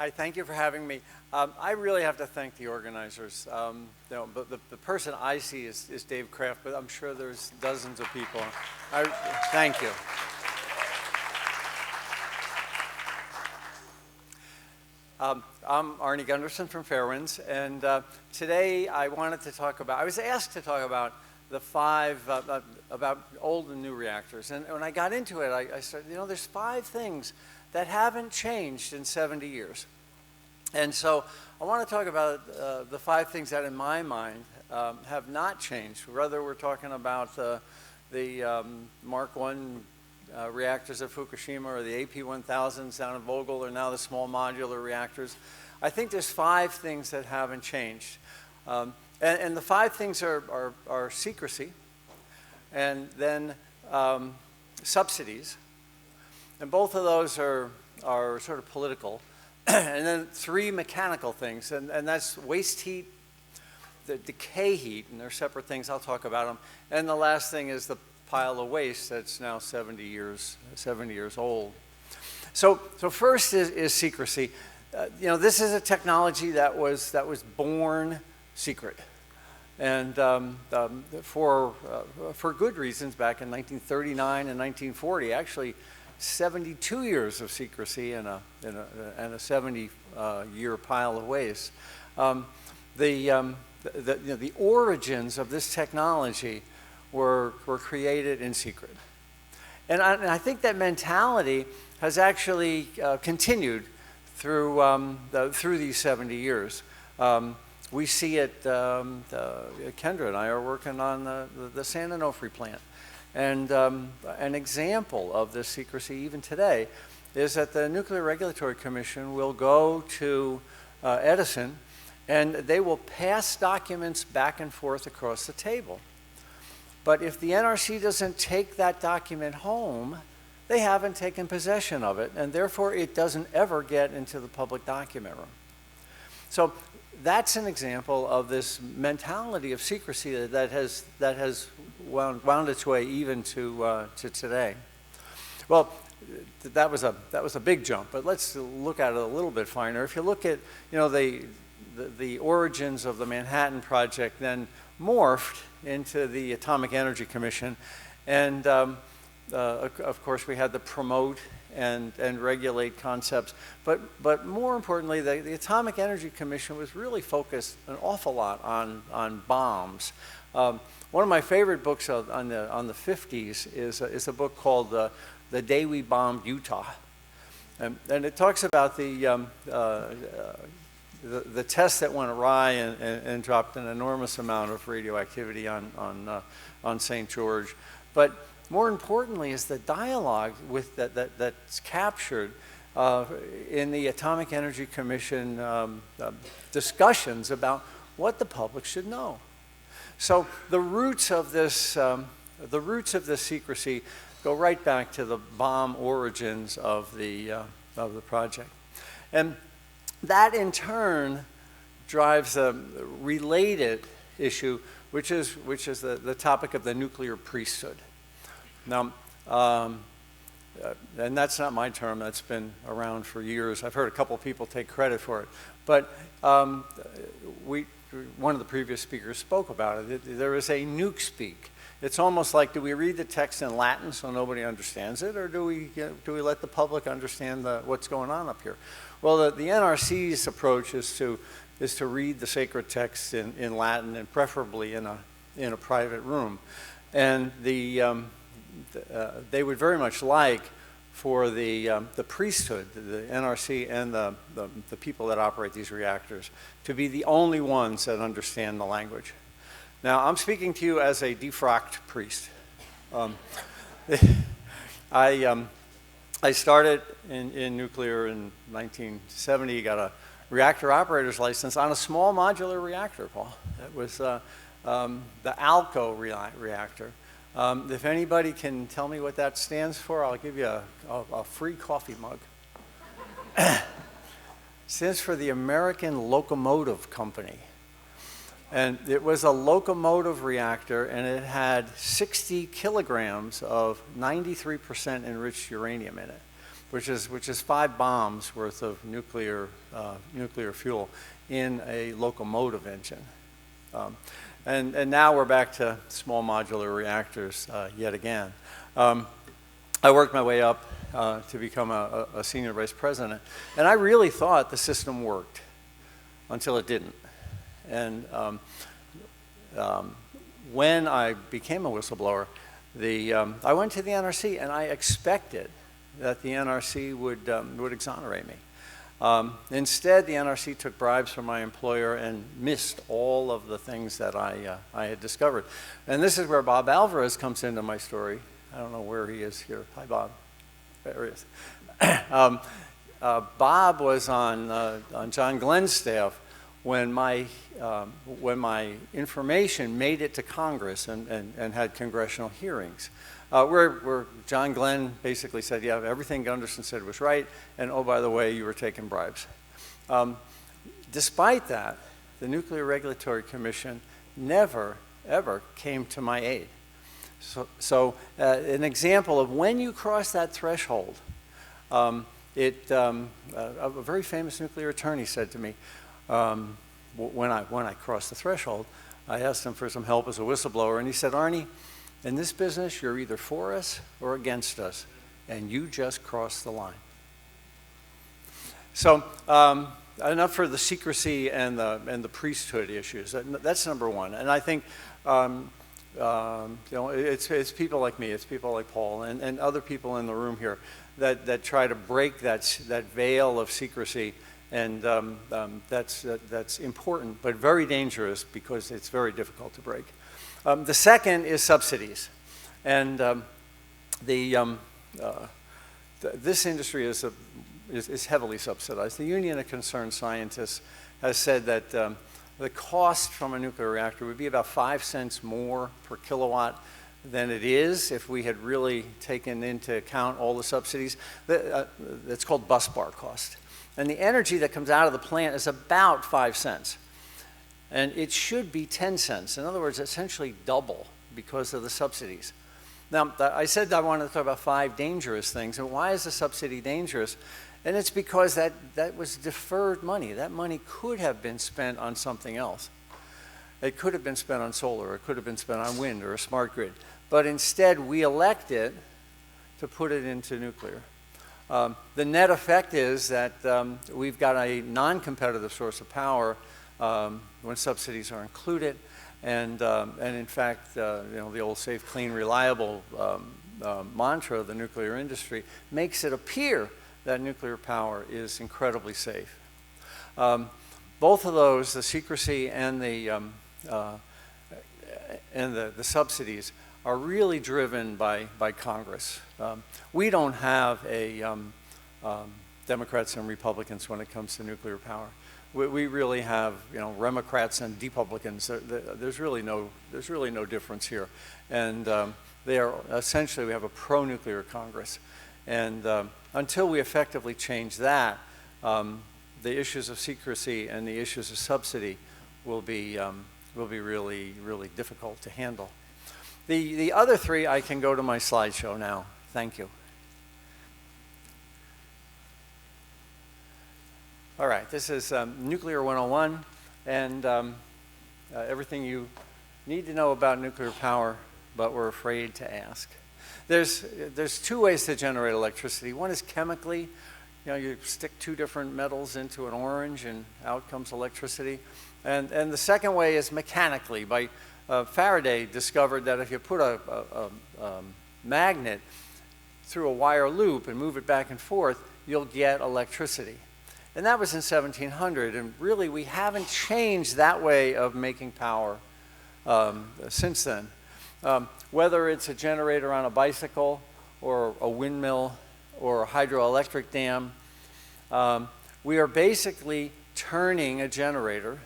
Hi, thank you for having me. I really have to thank the organizers. But the person I see is Dave Kraft, but I'm sure there's dozens of people. Thank you. I'm Arnie Gundersen from Fairewinds, and today I was asked to talk about the about old and new reactors. And when I got into it, I said, there's 5 things that haven't changed in 70 years. And so I want to talk about the 5 things that, in my mind, have not changed. Whether we're talking about the Mark I reactors at Fukushima or the AP1000s down in Vogel or now the small modular reactors, I think there's 5 things that haven't changed. And the 5 things are secrecy, and then subsidies. And both of those are sort of political. And then 3 mechanical things, and that's waste heat, the decay heat, and they're separate things. I'll talk about them. And the last thing is the pile of waste that's now 70 years old. So first is secrecy. This is a technology that was born secret, and for good reasons. Back in 1939 and 1940, actually 72 years of secrecy and a 70-year pile of waste. The origins of this technology were created in secret, and I think that mentality has actually continued through these 70 years. We see it. Kendra and I are working on the San Onofre plant. And an example of this secrecy even today is that the Nuclear Regulatory Commission will go to Edison, and they will pass documents back and forth across the table. But if the NRC doesn't take that document home, they haven't taken possession of it, and therefore it doesn't ever get into the public document room. So that's an example of this mentality of secrecy that has wound its way even to today. Well, that was a big jump, but let's look at it a little bit finer. If you look at the origins of the Manhattan Project, then morphed into the Atomic Energy Commission, and of course we had the promote and regulate concepts, but more importantly, the Atomic Energy Commission was really focused an awful lot on bombs. One of my favorite books on the 50s is a book called The Day We Bombed Utah, and it talks about the test that went awry and dropped an enormous amount of radioactivity on St. George, but more importantly is the dialogue that's captured in the Atomic Energy Commission discussions about what the public should know. So the roots of this secrecy go right back to the bomb origins of the project, and that in turn drives a related issue, which is the topic of the nuclear priesthood. Now, and that's not my term, that's been around for years. I've heard a couple of people take credit for it. But one of the previous speakers spoke about it. There is a nuke speak. It's almost like, do we read the text in Latin so nobody understands it, or do we let the public understand what's going on up here? Well, the NRC's approach is to read the sacred text in Latin, and preferably in a private room. And they would very much like for the priesthood, the NRC, and the people that operate these reactors to be the only ones that understand the language. Now, I'm speaking to you as a defrocked priest. I started in nuclear in 1970, got a reactor operator's license on a small modular reactor, Paul. It was the ALCO reactor. If anybody can tell me what that stands for, I'll give you a free coffee mug. It stands for the American Locomotive Company. And it was a locomotive reactor, and it had 60 kilograms of 93% enriched uranium in it. which is 5 bombs worth of nuclear fuel in a locomotive engine. And now we're back to small modular reactors yet again. I worked my way up to become a senior vice president, and I really thought the system worked until it didn't. And when I became a whistleblower, I went to the NRC, and I expected that the NRC would exonerate me. Instead, the NRC took bribes from my employer and missed all of the things that I had discovered. And this is where Bob Alvarez comes into my story. I don't know where he is here. Hi, Bob. There he is. Bob was on John Glenn's staff when my information made it to Congress and had congressional hearings. Where John Glenn basically said, yeah, everything Gundersen said was right, and oh, by the way, you were taking bribes. Despite that, the Nuclear Regulatory Commission never, ever came to my aid. So an example of when you cross that threshold, a very famous nuclear attorney said to me, when I crossed the threshold, I asked him for some help as a whistleblower, and he said, Arnie, in this business, you're either for us or against us, and you just crossed the line. So enough for the secrecy and the priesthood issues. That's number one. And I think it's people like me, it's people like Paul, and other people in the room here that try to break that veil of secrecy, and that's important, but very dangerous because it's very difficult to break. The second is subsidies, and this industry is heavily subsidized. The Union of Concerned Scientists has said that the cost from a nuclear reactor would be about 5 cents more per kilowatt than it is if we had really taken into account all the subsidies. It's called busbar cost. And the energy that comes out of the plant is about 5 cents. And it should be 10 cents. In other words, essentially double because of the subsidies. Now, I said I wanted to talk about 5 dangerous things. And why is the subsidy dangerous? And it's because that was deferred money. That money could have been spent on something else. It could have been spent on solar. It could have been spent on wind or a smart grid. But instead, we elected to put it into nuclear. The net effect is that we've got a non-competitive source of power when subsidies are included, and in fact, the old safe, clean, reliable mantra of the nuclear industry makes it appear that nuclear power is incredibly safe. Both of those, the secrecy and the subsidies, are really driven by Congress. We don't have Democrats and Republicans when it comes to nuclear power. We really have, Democrats and Republicans. There's really no difference here, and they are essentially, we have a pro-nuclear Congress, and until we effectively change that, the issues of secrecy and the issues of subsidy will be really, really difficult to handle. The other 3, I can go to my slideshow now. Thank you. All right, this is Nuclear 101, and everything you need to know about nuclear power, but we're afraid to ask. There's 2 ways to generate electricity. One is chemically. You stick 2 different metals into an orange, and out comes electricity. And the second way is mechanically. Faraday discovered that if you put a magnet through a wire loop and move it back and forth, you'll get electricity. And that was in 1700, and really we haven't changed that way of making power since then. Whether it's a generator on a bicycle or a windmill or a hydroelectric dam, we are basically turning a generator,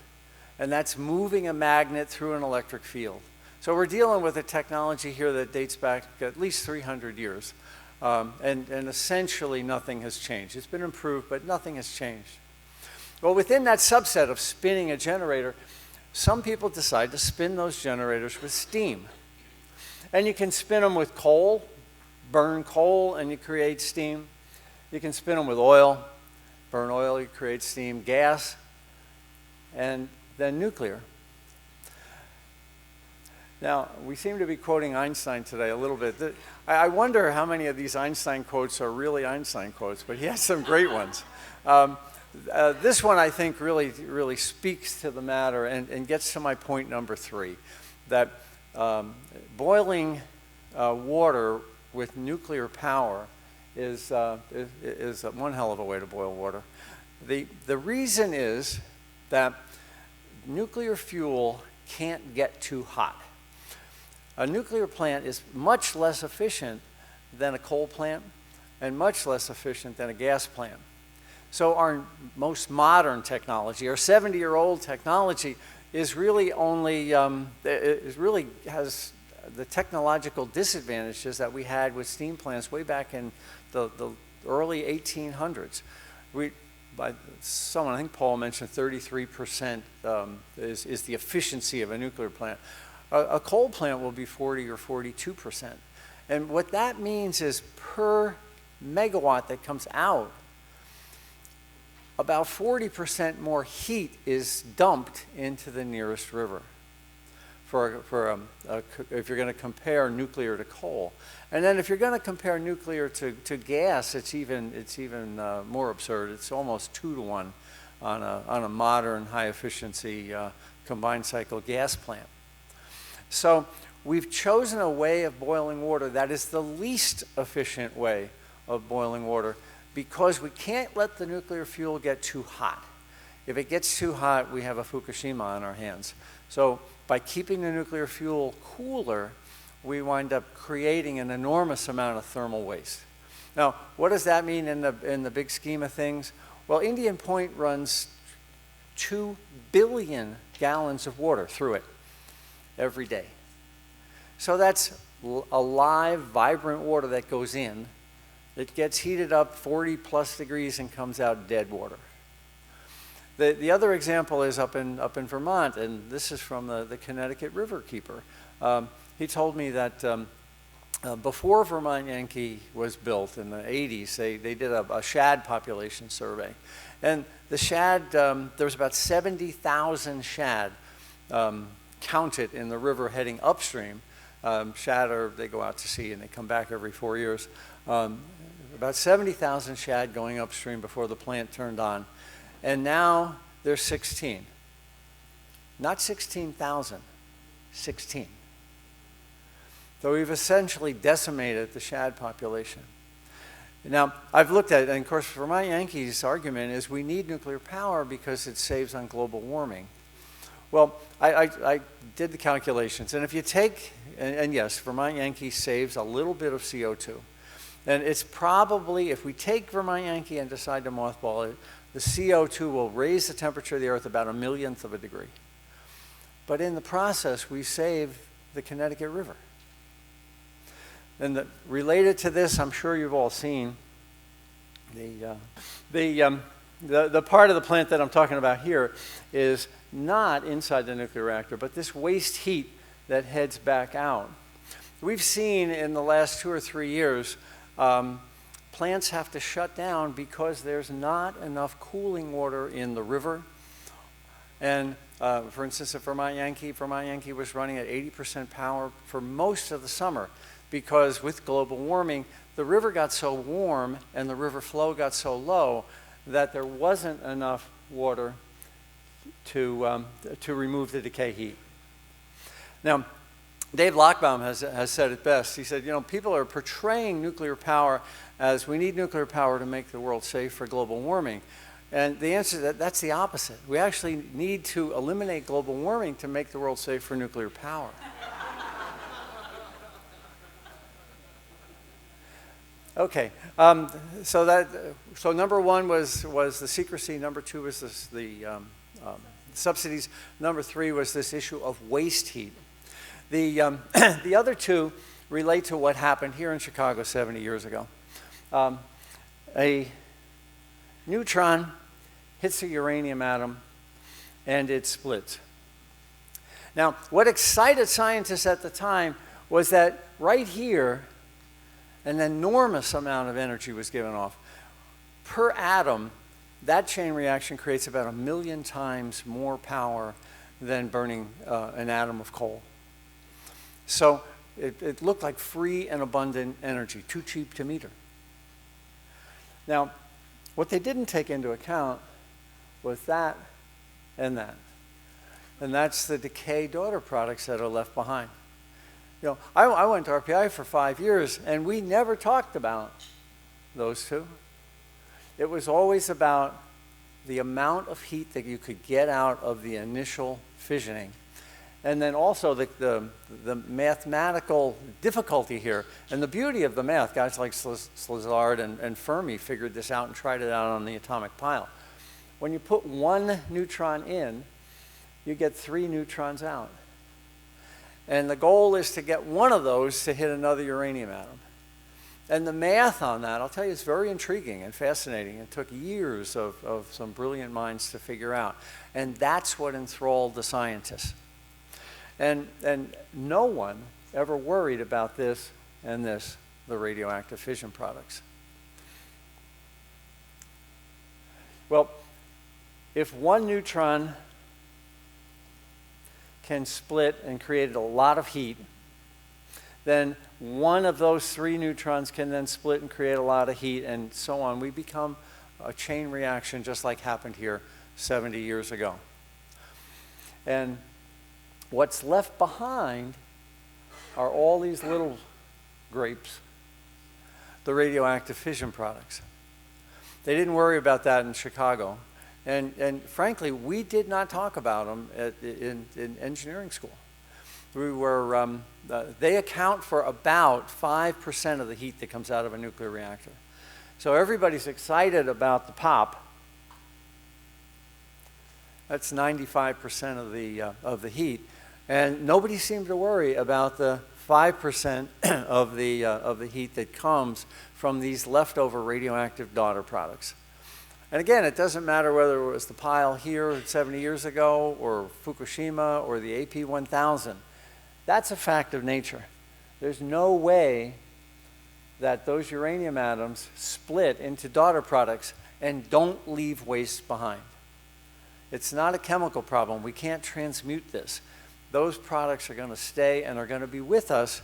and that's moving a magnet through an electric field. So we're dealing with a technology here that dates back at least 300 years. And essentially nothing has changed. It's been improved, but nothing has changed. Well, within that subset of spinning a generator, some people decide to spin those generators with steam. And you can spin them with coal, burn coal, and you create steam. You can spin them with oil, burn oil, you create steam, gas, and then nuclear. Now, we seem to be quoting Einstein today a little bit. I wonder how many of these Einstein quotes are really Einstein quotes, but he has some great ones. This one, I think, really speaks to the matter and gets to my point number 3, that boiling water with nuclear power is one hell of a way to boil water. The reason is that nuclear fuel can't get too hot. A nuclear plant is much less efficient than a coal plant and much less efficient than a gas plant. So our most modern technology, our 70-year-old technology, is really only, really has the technological disadvantages that we had with steam plants way back in the early 1800s. I think Paul mentioned 33% is the efficiency of a nuclear plant. A coal plant will be 40 or 42%. And what that means is per megawatt that comes out, about 40% more heat is dumped into the nearest river if you're going to compare nuclear to coal. And then if you're going to compare nuclear to gas, it's even more absurd. It's almost 2 to 1 on a modern high-efficiency combined cycle gas plant. So we've chosen a way of boiling water that is the least efficient way of boiling water because we can't let the nuclear fuel get too hot. If it gets too hot, we have a Fukushima on our hands. So by keeping the nuclear fuel cooler, we wind up creating an enormous amount of thermal waste. Now, what does that mean in the big scheme of things? Well, Indian Point runs 2 billion gallons of water through it every day. So that's alive, vibrant water that goes in. It gets heated up 40 plus degrees and comes out dead water. The other example is up in Vermont, and this is from the Connecticut River Keeper. He told me that before Vermont Yankee was built in the 80s, they did a shad population survey. And the shad, there was about 70,000 shad counted in the river heading upstream. Shad, they go out to sea and they come back every 4 years. About 70,000 shad going upstream before the plant turned on. And now there's 16. Not 16,000, 16. So we've essentially decimated the shad population. Now, I've looked at it, and of course, Vermont Yankee's argument is we need nuclear power because it saves on global warming. Well, I did the calculations, and if you take, and yes, Vermont Yankee saves a little bit of CO2. And it's probably, if we take Vermont Yankee and decide to mothball it, the CO2 will raise the temperature of the Earth about 1/1,000,000 of a degree. But in the process, we save the Connecticut River. And related to this, I'm sure you've all seen the part of the plant that I'm talking about here is not inside the nuclear reactor, but this waste heat that heads back out. We've seen in the last 2 or 3 years, plants have to shut down because there's not enough cooling water in the river. And for instance, at Vermont Yankee was running at 80% power for most of the summer because with global warming, the river got so warm and the river flow got so low that there wasn't enough water to remove the decay heat. Now, Dave Lochbaum has said it best. He said, people are portraying nuclear power as we need nuclear power to make the world safe for global warming. And the answer is that's the opposite. We actually need to eliminate global warming to make the world safe for nuclear power. Okay, so number 1 was the secrecy. Number 2 was the subsidies. Number 3 was this issue of waste heat. The other 2 relate to what happened here in Chicago 70 years ago. A neutron hits a uranium atom and it splits. Now, what excited scientists at the time was that right here, an enormous amount of energy was given off. per atom, that chain reaction creates about 1,000,000 times more power than burning an atom of coal. So it looked like free and abundant energy, too cheap to meter. Now, what they didn't take into account was that and that. And that's the decay daughter products that are left behind. You know, I went to RPI for 5 years, and we never talked about those two. It was always about the amount of heat that you could get out of the initial fissioning. And then also the mathematical difficulty here. And the beauty of the math, guys like Slazard and Fermi figured this out and tried it out on the atomic pile. When you put one neutron in, you get 3 neutrons out. And the goal is to get one of those to hit another uranium atom. And the math on that, I'll tell you, is very intriguing and fascinating. It took years of some brilliant minds to figure out. And that's what enthralled the scientists. And no one ever worried about this and this, the radioactive fission products. Well, if one neutron can split and create a lot of heat, then one of those 3 neutrons can then split and create a lot of heat, and so on. We become a chain reaction just like happened here 70 years ago. And what's left behind are all these little grapes, the radioactive fission products. They didn't worry about that in Chicago. And frankly, we did not talk about them in engineering school. We were, they account for about 5% of the heat that comes out of a nuclear reactor. So everybody's excited about the pop. That's 95% of the heat. And nobody seemed to worry about the 5% of the heat that comes from these leftover radioactive daughter products. And again, it doesn't matter whether it was the pile here 70 years ago or Fukushima or the AP1000. That's a fact of nature. There's no way that those uranium atoms split into daughter products and don't leave waste behind. It's not a chemical problem. We can't transmute this. Those products are going to stay and are going to be with us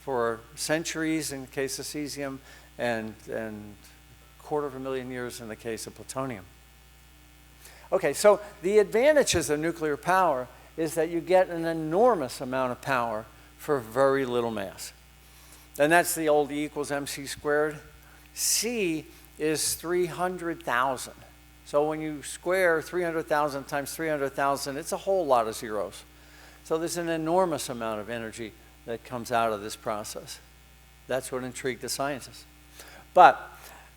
for centuries in the case of cesium and 250,000 years in the case of plutonium. Okay, so the advantages of nuclear power is that you get an enormous amount of power for very little mass. And that's the old E equals mc squared. C is 300,000. So when you square 300,000 times 300,000, it's a whole lot of zeros. So there's an enormous amount of energy that comes out of this process. That's what intrigued the scientists. But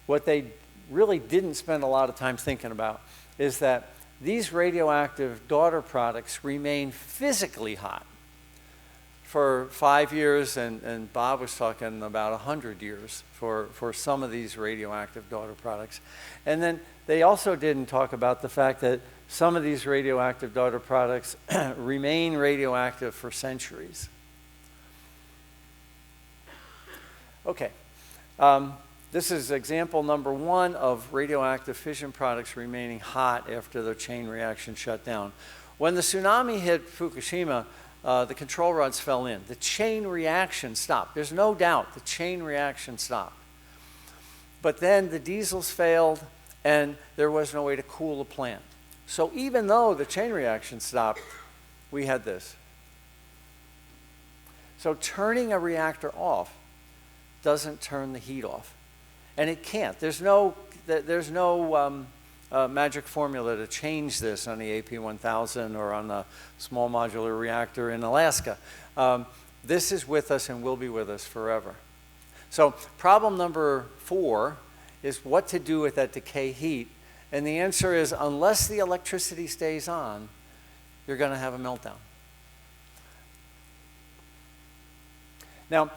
what they really didn't spend a lot of time thinking about is that these radioactive daughter products remain physically hot for 5 years, and Bob was talking about 100 years for some of these radioactive daughter products. And then they also didn't talk about the fact that some of these radioactive daughter products remain radioactive for centuries. Okay. This is example number 1 of radioactive fission products remaining hot after the chain reaction shut down. When the tsunami hit Fukushima, the control rods fell in. The chain reaction stopped. There's no doubt the chain reaction stopped. But then the diesels failed, and there was no way to cool the plant. So even though the chain reaction stopped, we had this. So turning a reactor off doesn't turn the heat off. And it can't. There's no magic formula to change this on the AP1000 or on the small modular reactor in Alaska. This is with us and will be with us forever. So problem number 4 is what to do with that decay heat. And the answer is, unless the electricity stays on, you're going to have a meltdown. Now,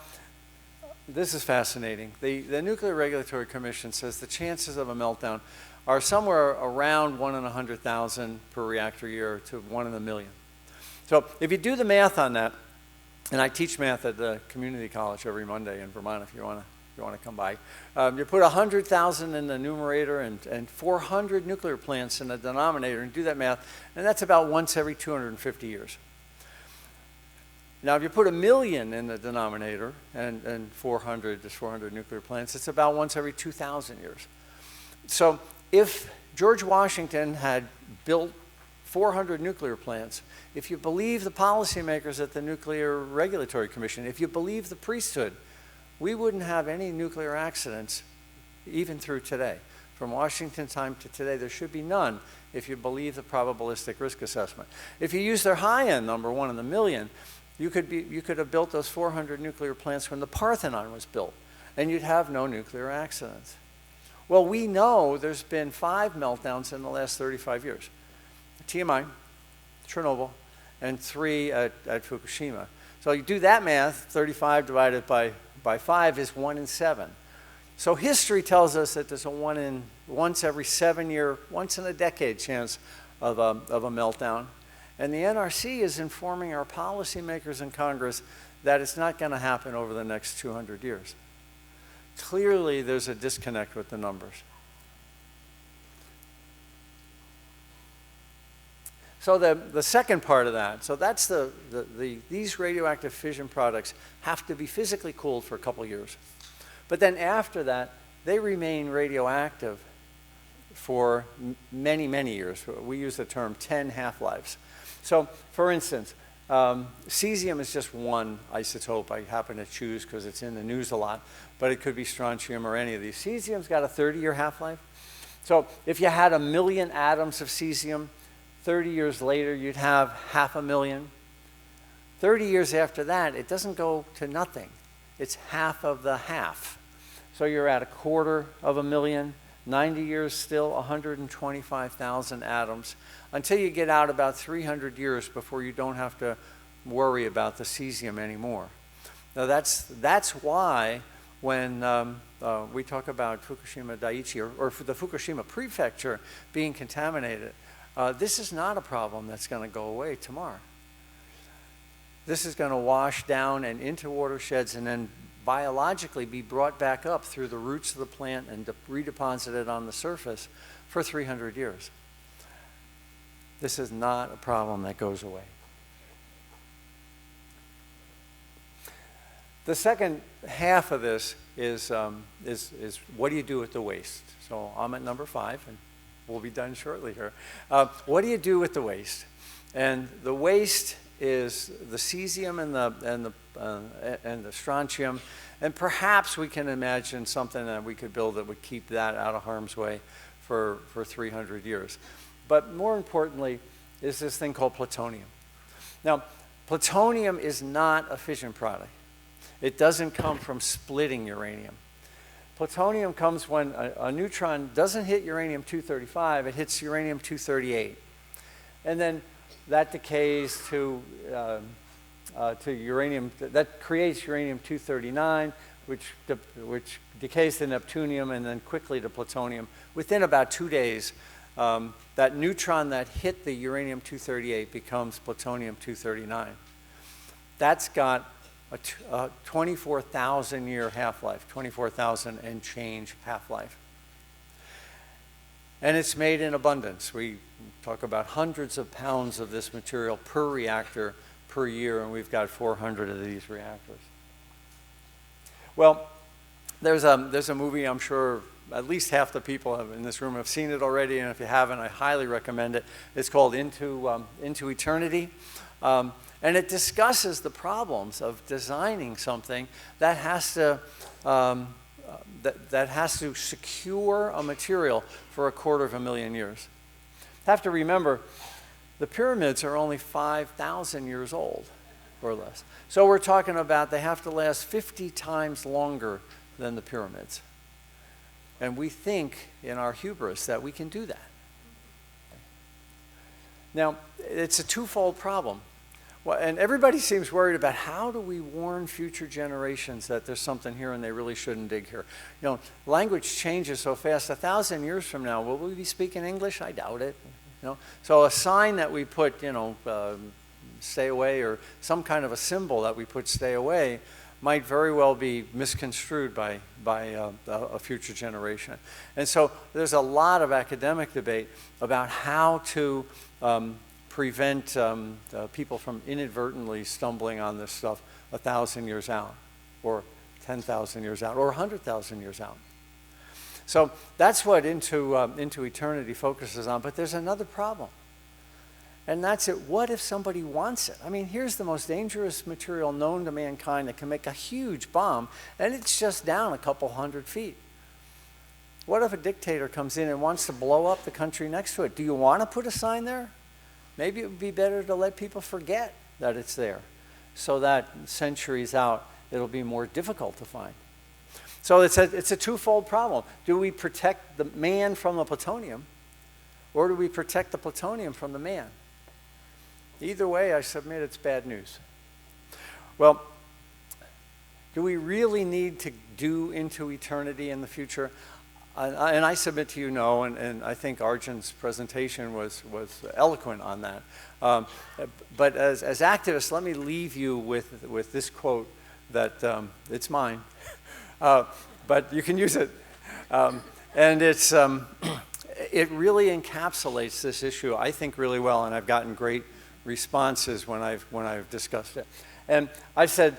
this is fascinating. The Nuclear Regulatory Commission says the chances of a meltdown are somewhere around 1 in 100,000 per reactor year to 1 in a million. So if you do the math on that, and I teach math at the community college every Monday in Vermont if you want to you want to come by. You put 100,000 in the numerator and 400 nuclear plants in the denominator, and do that math, and that's about once every 250 years. Now, if you put 1 million in the denominator and 400 nuclear plants, it's about once every 2,000 years. So if George Washington had built 400 nuclear plants, if you believe the policymakers at the Nuclear Regulatory Commission, if you believe the priesthood, we wouldn't have any nuclear accidents even through today. From Washington time to today, there should be none if you believe the probabilistic risk assessment. If you use their high-end number, 1 in a million, you could have built those 400 nuclear plants when the Parthenon was built, and you'd have no nuclear accidents. Well, we know there's been 5 meltdowns in the last 35 years. TMI, Chernobyl, and 3 at Fukushima. So you do that math, 35 divided by 5 is 1 in 7. So history tells us that there's a once every 7 year, once in a decade chance of a meltdown. And the NRC is informing our policymakers in Congress that it's not going to happen over the next 200 years. Clearly, there's a disconnect with the numbers. So the second part of that, so that's these radioactive fission products have to be physically cooled for a couple of years. But then after that, they remain radioactive for many, many years. We use the term 10 half-lives. So, for instance, cesium is just one isotope I happen to choose because it's in the news a lot, but it could be strontium or any of these. Cesium's got a 30-year half-life. So if you had 1 million atoms of cesium, 30 years later you'd have 500,000. 30 years after that, it doesn't go to nothing. It's half of the half. So you're at 250,000. 90 years still, 125,000 atoms, until you get out about 300 years before you don't have to worry about the cesium anymore. Now that's why when we talk about Fukushima Daiichi or the Fukushima prefecture being contaminated, this is not a problem that's going to go away tomorrow. This is going to wash down and into watersheds and then biologically be brought back up through the roots of the plant and redeposited on the surface for 300 years. This is not a problem that goes away. The second half of this is what do you do with the waste? So I'm at number 5, and we'll be done shortly here. What do you do with the waste? And the waste is the cesium and the strontium, and perhaps we can imagine something that we could build that would keep that out of harm's way for 300 years. But more importantly is this thing called plutonium. Now, plutonium is not a fission product. It doesn't come from splitting uranium. Plutonium comes when a neutron doesn't hit uranium-235, it hits uranium-238. And then that decays to uranium, that creates uranium-239, which decays to neptunium and then quickly to plutonium. Within about 2 days, that neutron that hit the uranium-238 becomes plutonium-239. That's got a 24,000 year half-life, 24,000 and change half-life. And it's made in abundance. We talk about hundreds of pounds of this material per reactor per year, and we've got 400 of these reactors. Well, there's a movie I'm sure at least half the people in this room have seen it already, and if you haven't, I highly recommend it. It's called Into Eternity. And it discusses the problems of designing something that has to that has to secure a material for 250,000 years. You have to remember, the pyramids are only 5,000 years old, or less. So we're talking about they have to last 50 times longer than the pyramids. And we think in our hubris that we can do that. Now, it's a twofold problem. Well, and everybody seems worried about how do we warn future generations that there's something here and they really shouldn't dig here. You know, language changes so fast. 1,000 years from now, will we be speaking English? I doubt it. You know? So a sign that we put, stay away, or some kind of a symbol that we put stay away might very well be misconstrued by a future generation. And so there's a lot of academic debate about how to prevent people from inadvertently stumbling on this stuff 1,000 years out, or 10,000 years out, or 100,000 years out. So that's what Into Eternity focuses on, but there's another problem. And that's it. What if somebody wants it? I mean, here's the most dangerous material known to mankind that can make a huge bomb, and it's just down a couple 100 feet. What if a dictator comes in and wants to blow up the country next to it? Do you want to put a sign there? Maybe it would be better to let people forget that it's there, so that centuries out, it'll be more difficult to find. So it's a twofold problem. Do we protect the man from the plutonium, or do we protect the plutonium from the man? Either way, I submit it's bad news. Well, do we really need to do Into Eternity in the future? And I submit to you no, and I think Arjun's presentation was eloquent on that. But as activists, let me leave you with this quote that it's mine, but you can use it. And it's, it really encapsulates this issue, I think, really well, and I've gotten great responses when I've discussed it. And I said,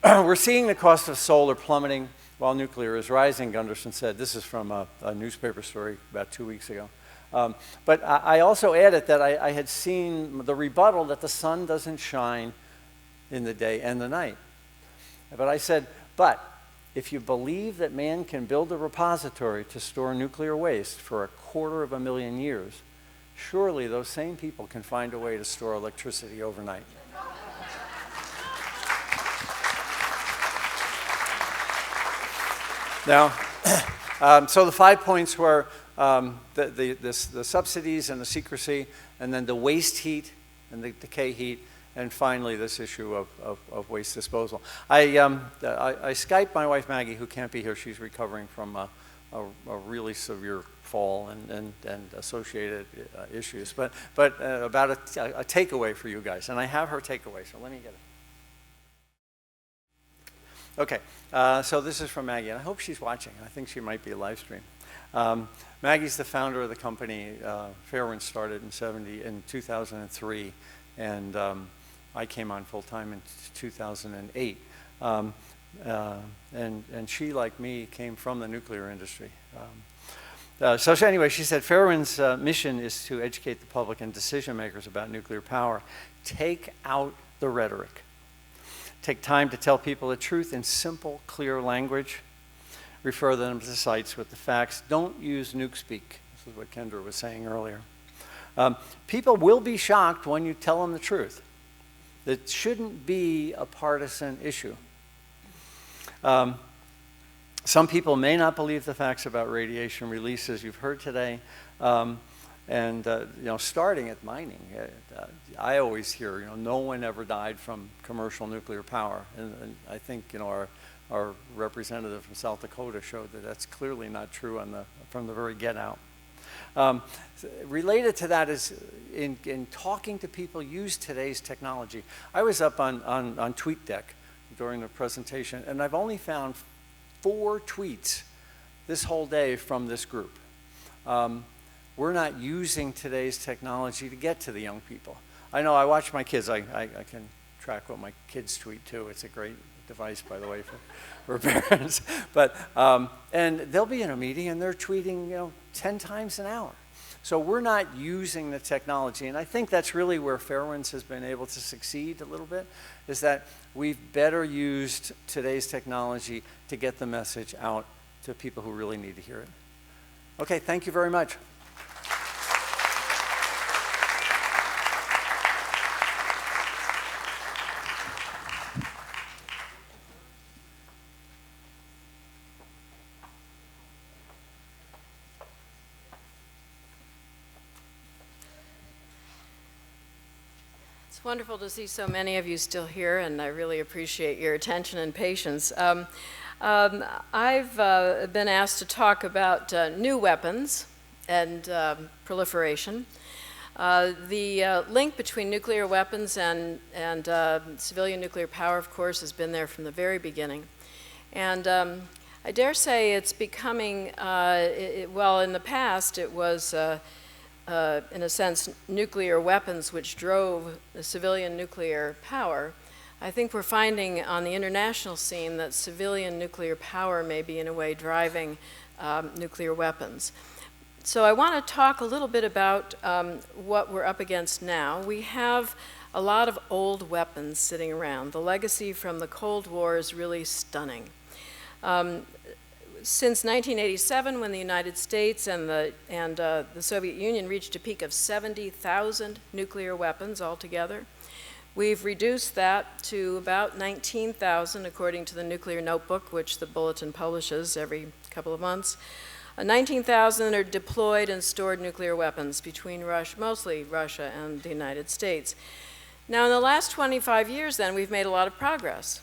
we're seeing the cost of solar plummeting while nuclear is rising, Gundersen said. This is from a newspaper story about 2 weeks ago. But I also added that I had seen the rebuttal that the sun doesn't shine in the day and the night. But I said, but if you believe that man can build a repository to store nuclear waste for 250,000 years, surely those same people can find a way to store electricity overnight. Now, so the 5 points were the subsidies and the secrecy, and then the waste heat and the decay heat, and finally this issue of waste disposal. I Skyped my wife Maggie, who can't be here. She's recovering from a really severe fall and associated issues. But about a takeaway for you guys, and I have her takeaway, so let me get it. Okay, so this is from Maggie, and I hope she's watching. I think she might be a live stream. Maggie's the founder of the company. Fairewinds started in 2003, and I came on full time in 2008. And she, like me, came from the nuclear industry. So anyway, she said, Fairewinds' mission is to educate the public and decision makers about nuclear power. Take out the rhetoric. Take time to tell people the truth in simple, clear language. Refer them to sites with the facts. Don't use nuke speak. This is what Kendra was saying earlier. People will be shocked when you tell them the truth. It shouldn't be a partisan issue. Some people may not believe the facts about radiation releases you've heard today. And starting at mining, I always hear, no one ever died from commercial nuclear power. And I think, our representative from South Dakota showed that that's clearly not true from the very get-out. Related to that is, in talking to people, use today's technology. I was up on TweetDeck during the presentation, and I've only found 4 tweets this whole day from this group. We're not using today's technology to get to the young people. I know, I watch my kids. I can track what my kids tweet too. It's a great device, by the way, for parents. But, and they'll be in a meeting and they're tweeting, 10 times an hour. So we're not using the technology. And I think that's really where Fairewinds has been able to succeed a little bit, is that we've better used today's technology to get the message out to people who really need to hear it. Okay, thank you very much. It's wonderful to see so many of you still here, and I really appreciate your attention and patience. I've been asked to talk about new weapons and proliferation. The link between nuclear weapons and civilian nuclear power, of course, has been there from the very beginning. And I dare say it's becoming, well, in the past it was, in a sense, nuclear weapons which drove the civilian nuclear power. I think we're finding on the international scene that civilian nuclear power may be, in a way, driving nuclear weapons. So I want to talk a little bit about what we're up against now. We have a lot of old weapons sitting around. The legacy from the Cold War is really stunning. Since 1987, when the United States and the Soviet Union reached a peak of 70,000 nuclear weapons altogether, we've reduced that to about 19,000, according to the Nuclear Notebook, which the Bulletin publishes every couple of months. 19,000 are deployed and stored nuclear weapons between mostly Russia and the United States. Now, in the last 25 years, then, we've made a lot of progress.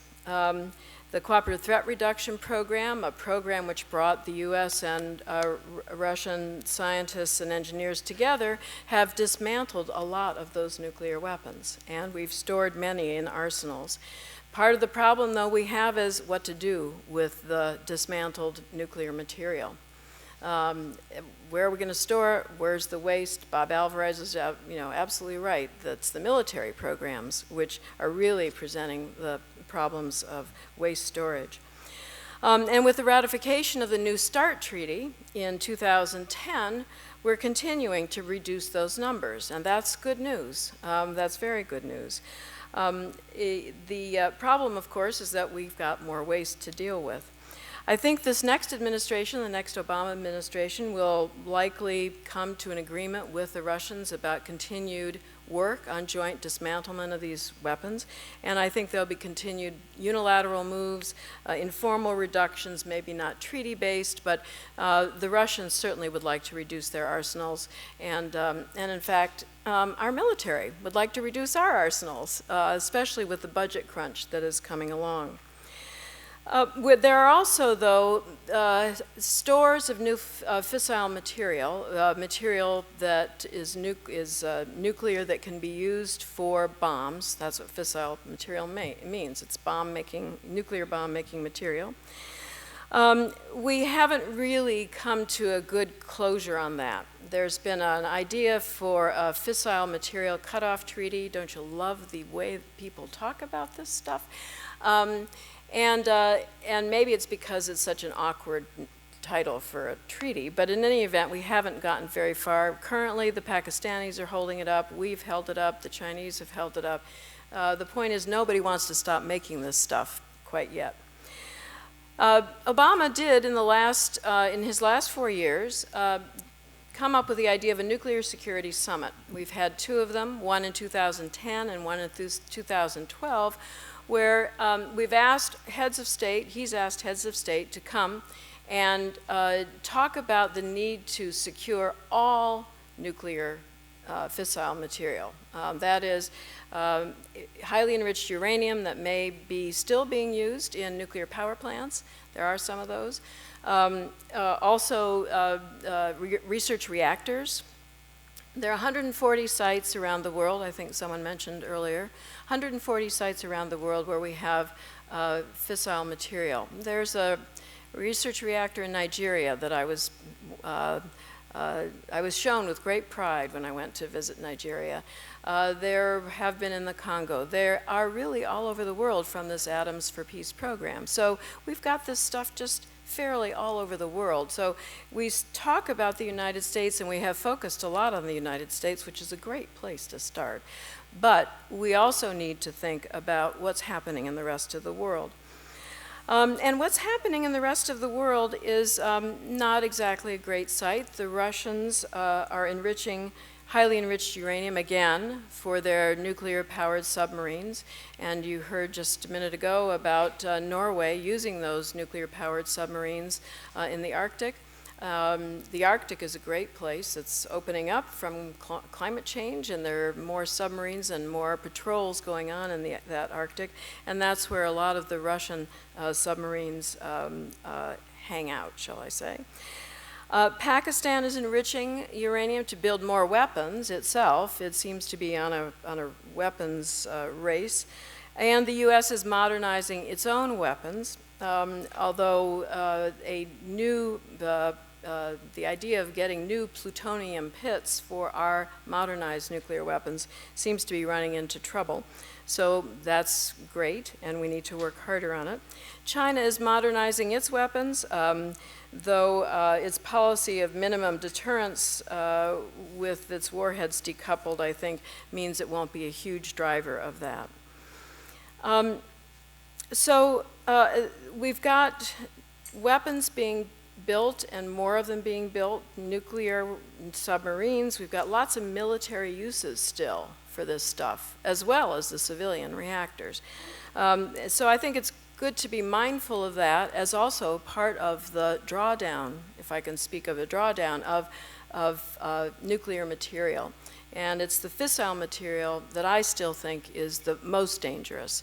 The Cooperative Threat Reduction Program, a program which brought the US and Russian scientists and engineers together, have dismantled a lot of those nuclear weapons, and we've stored many in arsenals. Part of the problem, though, we have is what to do with the dismantled nuclear material. Where are we going to store it? Where's the waste? Bob Alvarez is absolutely right. That's the military programs which are really presenting the problems of waste storage. And with the ratification of the New START Treaty in 2010, we're continuing to reduce those numbers, and that's good news. That's very good news. The problem, of course, is that we've got more waste to deal with. I think this next administration, the next Obama administration, will likely come to an agreement with the Russians about continued work on joint dismantlement of these weapons, and I think there'll be continued unilateral moves, informal reductions, maybe not treaty-based, but the Russians certainly would like to reduce their arsenals, and in fact, our military would like to reduce our arsenals, especially with the budget crunch that is coming along. There are also, though, stores of new fissile material, material that is nuclear that can be used for bombs. That's what fissile material means. It's nuclear bomb-making material. We haven't really come to a good closure on that. There's been an idea for a fissile material cutoff treaty. Don't you love the way people talk about this stuff? And maybe it's because it's such an awkward title for a treaty, but in any event, we haven't gotten very far. Currently, the Pakistanis are holding it up, we've held it up, the Chinese have held it up. The point is nobody wants to stop making this stuff quite yet. Obama did, in his last 4 years, come up with the idea of a nuclear security summit. We've had two of them, one in 2010 and one in 2012, where we've asked heads of state, he's asked heads of state to come and talk about the need to secure all nuclear fissile material. That is highly enriched uranium that may be still being used in nuclear power plants. There are some of those. Also research reactors. There are 140 sites around the world, I think someone mentioned earlier, 140 sites around the world where we have fissile material. There's a research reactor in Nigeria that I was shown with great pride when I went to visit Nigeria. There have been in the Congo. There are really all over the world from this Atoms for Peace program. So we've got this stuff just fairly all over the world. So we talk about the United States, and we have focused a lot on the United States, which is a great place to start. But we also need to think about what's happening in the rest of the world. And what's happening in the rest of the world is not exactly a great sight. The Russians are enriching highly enriched uranium again for their nuclear-powered submarines. And you heard just a minute ago about Norway using those nuclear-powered submarines in the Arctic. The Arctic is a great place. It's opening up from climate change, and there are more submarines and more patrols going on in that Arctic, and that's where a lot of the Russian submarines hang out, shall I say. Pakistan is enriching uranium to build more weapons itself. It seems to be on a weapons race. And the U.S. is modernizing its own weapons, although the idea of getting new plutonium pits for our modernized nuclear weapons seems to be running into trouble. So that's great, and we need to work harder on it. China is modernizing its weapons, though its policy of minimum deterrence with its warheads decoupled, I think, means it won't be a huge driver of that. We've got weapons being built and more of them being built, nuclear submarines. We've got lots of military uses still for this stuff, as well as the civilian reactors. So I think it's good to be mindful of that as also part of the drawdown, if I can speak of a drawdown, of nuclear material. And it's the fissile material that I still think is the most dangerous,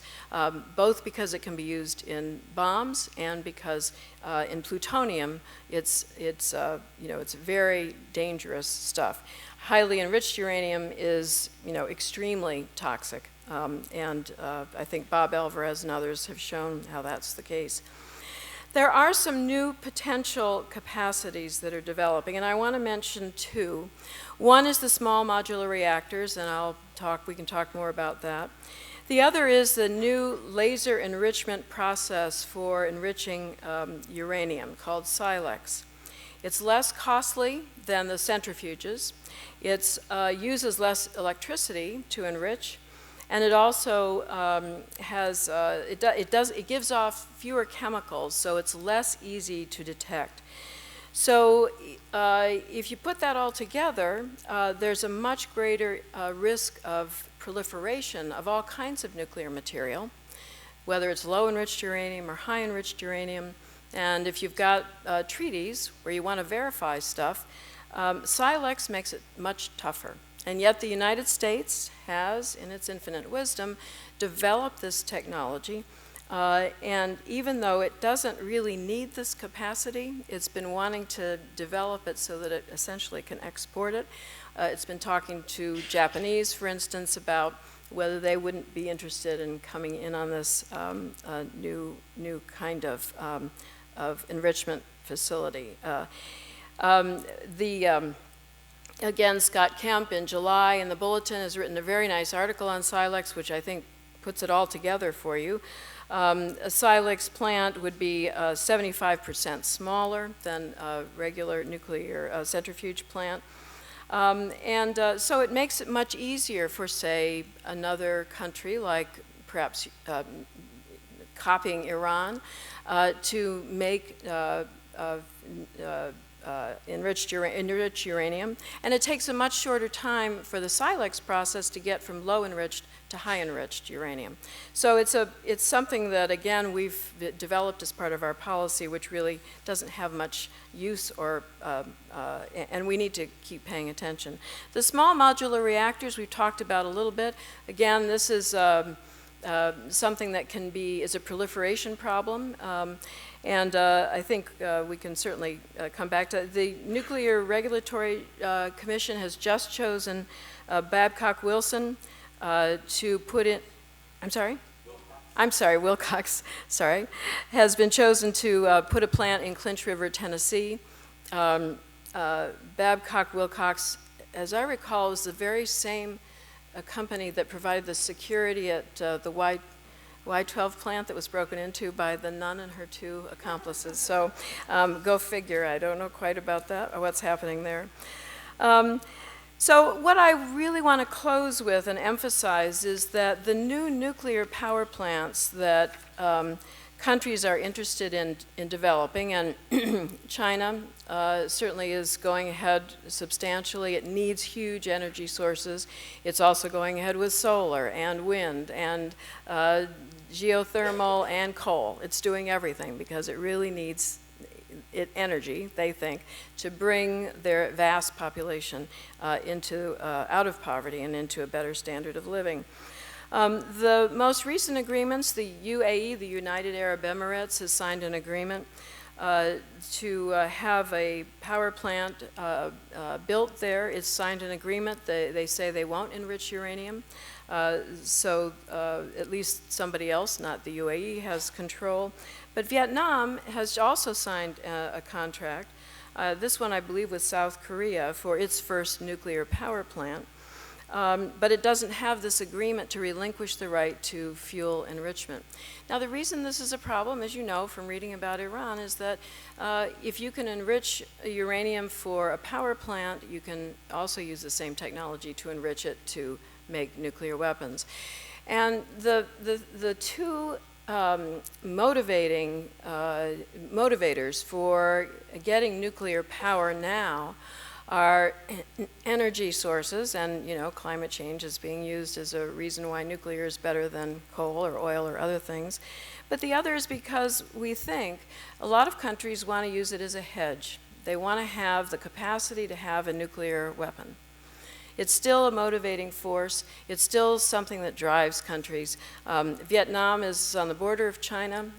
both because it can be used in bombs and because in plutonium it's very dangerous stuff. Highly enriched uranium is extremely toxic, and I think Bob Alvarez and others have shown how that's the case. There are some new potential capacities that are developing, and I want to mention two. One is the small modular reactors, and we can talk more about that. The other is the new laser enrichment process for enriching uranium called SILEX. It's less costly than the centrifuges. It uses less electricity to enrich, and it also it gives off fewer chemicals, so it's less easy to detect. So if you put that all together, there's a much greater risk of proliferation of all kinds of nuclear material, whether it's low enriched uranium or high enriched uranium. And if you've got treaties where you want to verify stuff, SILEX makes it much tougher. And yet the United States has, in its infinite wisdom, developed this technology. And even though it doesn't really need this capacity, it's been wanting to develop it so that it essentially can export it. It's been talking to Japanese, for instance, about whether they wouldn't be interested in coming in on this new kind of enrichment facility. Again, Scott Kemp in July in the Bulletin has written a very nice article on SILEX, which I think puts it all together for you. A SILEX plant would be 75% smaller than a regular nuclear centrifuge plant. So it makes it much easier for, say, another country like perhaps copying Iran to make enriched uranium, and it takes a much shorter time for the SILEX process to get from low enriched to high enriched uranium. So it's something that, again, we've developed as part of our policy, which really doesn't have much use, and we need to keep paying attention. The small modular reactors we've talked about a little bit. Again, this is something that is a proliferation problem. And I think we can certainly come back to it. The Nuclear Regulatory Commission has just chosen Babcock-Wilson to put in, Wilcox, has been chosen to put a plant in Clinch River, Tennessee. Babcock-Wilcox, as I recall, is the very same company that provided the security at the Y-12 plant that was broken into by the nun and her two accomplices. So go figure, I don't know quite about that or what's happening there. So what I really want to close with and emphasize is that the new nuclear power plants that countries are interested in developing, and China certainly is going ahead substantially. It needs huge energy sources. It's also going ahead with solar and wind and geothermal and coal. It's doing everything because it really needs energy, they think, to bring their vast population out of poverty and into a better standard of living. The most recent agreements, the UAE, the United Arab Emirates, has signed an agreement to have a power plant built there. It's signed an agreement. They say they won't enrich uranium. So at least somebody else, not the UAE, has control. But Vietnam has also signed a contract, this one I believe with South Korea, for its first nuclear power plant. But it doesn't have this agreement to relinquish the right to fuel enrichment. Now, the reason this is a problem, as you know from reading about Iran, is that if you can enrich uranium for a power plant, you can also use the same technology to enrich it to make nuclear weapons. And the two motivators for getting nuclear power now are energy sources, and climate change is being used as a reason why nuclear is better than coal or oil or other things. But the other is because we think a lot of countries want to use it as a hedge. They want to have the capacity to have a nuclear weapon. It's still a motivating force. It's still something that drives countries. Vietnam is on the border of China.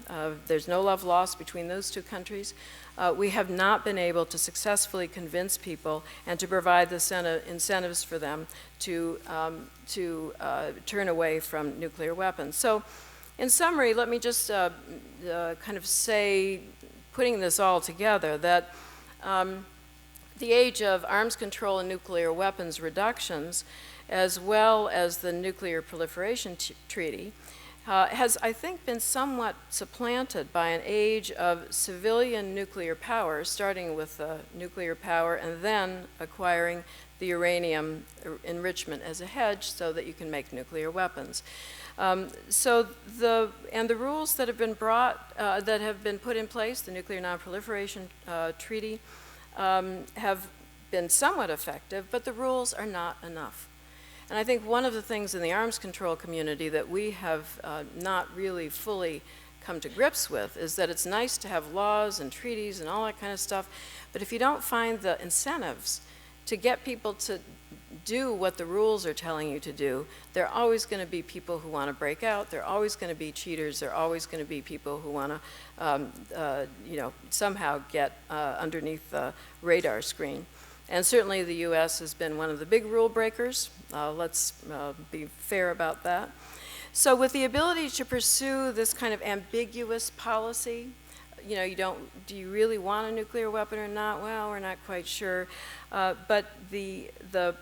There's no love lost between those two countries. We have not been able to successfully convince people and to provide the incentives for them to turn away from nuclear weapons. So in summary, let me just kind of say, putting this all together, that the age of arms control and nuclear weapons reductions, as well as the nuclear proliferation treaty, has, I think, been somewhat supplanted by an age of civilian nuclear power, starting with nuclear power and then acquiring the uranium enrichment as a hedge so that you can make nuclear weapons. And the rules that have been that have been put in place, the Nuclear Non-Proliferation Treaty, have been somewhat effective, but the rules are not enough. And I think one of the things in the arms control community that we have not really fully come to grips with is that it's nice to have laws and treaties and all that kind of stuff, but if you don't find the incentives to get people to do what the rules are telling you to do, there are always going to be people who want to break out. There are always going to be cheaters. There are always going to be people who want to, somehow get underneath the radar screen. And certainly the U.S. has been one of the big rule breakers. Let's be fair about that. So with the ability to pursue this kind of ambiguous policy, do you really want a nuclear weapon or not? Well, we're not quite sure. But the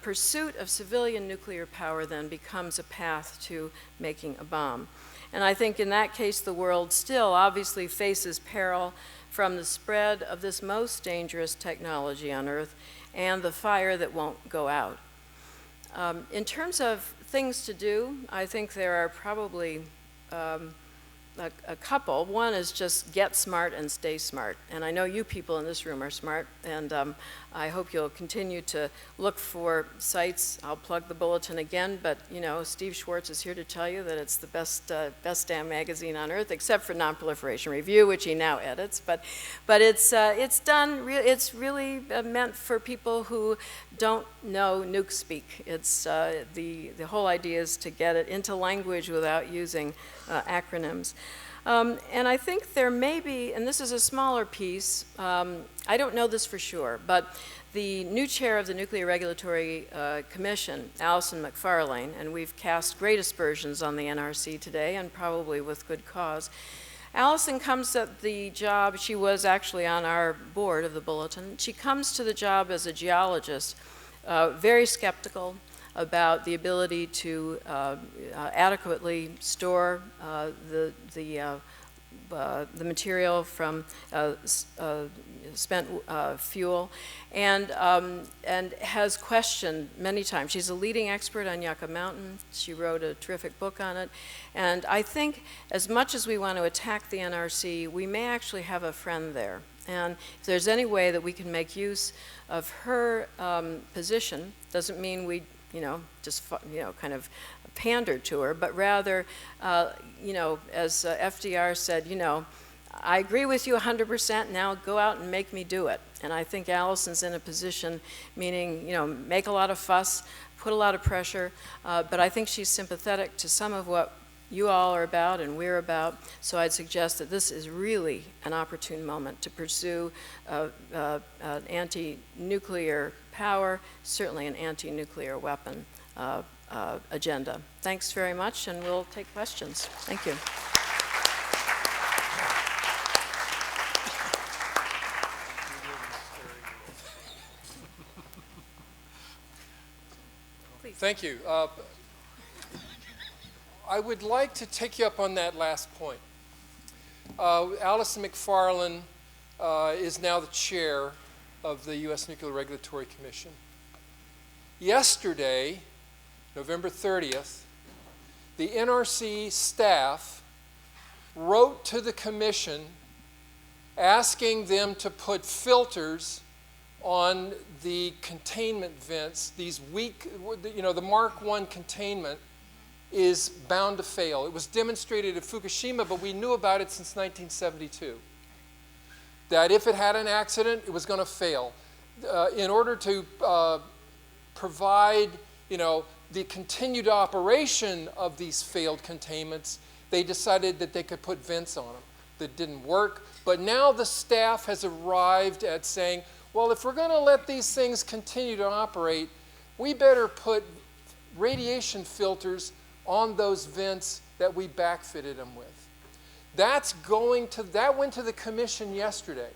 pursuit of civilian nuclear power then becomes a path to making a bomb. And I think in that case, the world still obviously faces peril from the spread of this most dangerous technology on Earth and the fire that won't go out. In terms of things to do, I think there are probably a couple. One is just get smart and stay smart. And I know you people in this room are smart, and I hope you'll continue to look for sites. I'll plug the bulletin again, but Steve Schwartz is here to tell you that it's the best damn magazine on earth, except for Non-Proliferation Review, which he now edits. But it's done. It's really meant for people who don't know nuke speak. It's the whole idea is to get it into language without using acronyms. And I think there may be, and this is a smaller piece, I don't know this for sure, but the new chair of the Nuclear Regulatory Commission, Alison McFarlane, and we've cast great aspersions on the NRC today, and probably with good cause. Alison comes at the job, she was actually on our board of the Bulletin, she comes to the job as a geologist, very skeptical about the ability to adequately store the material from spent fuel, and has questioned many times. She's a leading expert on Yucca Mountain. She wrote a terrific book on it. And I think as much as we want to attack the NRC, we may actually have a friend there. And if there's any way that we can make use of her position, doesn't mean we just kind of pandered to her, but rather, as FDR said, I agree with you 100%, now go out and make me do it. And I think Alison's in a position, meaning, make a lot of fuss, put a lot of pressure, but I think she's sympathetic to some of what you all are about and we're about. So I'd suggest that this is really an opportune moment to pursue an anti-nuclear power, certainly an anti-nuclear weapon agenda. Thanks very much, and we'll take questions. Thank you. Thank you. I would like to take you up on that last point. Alison McFarlane is now the chair of the U.S. Nuclear Regulatory Commission. Yesterday, November 30th, the NRC staff wrote to the commission asking them to put filters on the containment vents. These weak, the Mark I containment is bound to fail. It was demonstrated at Fukushima, but we knew about it since 1972. That if it had an accident, it was going to fail. In order to provide, the continued operation of these failed containments, they decided that they could put vents on them. That didn't work. But now the staff has arrived at saying, well, if we're going to let these things continue to operate, we better put radiation filters on those vents that we backfitted them with. That went to the commission yesterday.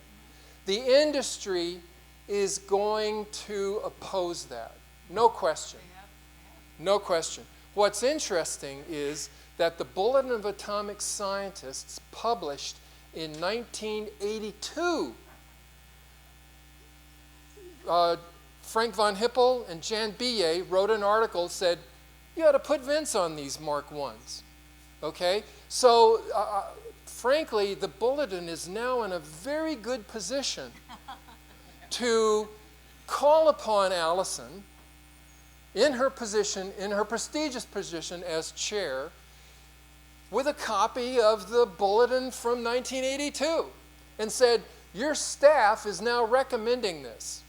The industry is going to oppose that. No question. No question. What's interesting is that the Bulletin of Atomic Scientists published in 1982, Frank von Hippel and Jan Billet wrote an article that said, you ought to put vents on these Mark I's. Okay? So, frankly, the Bulletin is now in a very good position to call upon Alison in her position, in her prestigious position as chair, with a copy of the Bulletin from 1982 and said, your staff is now recommending this.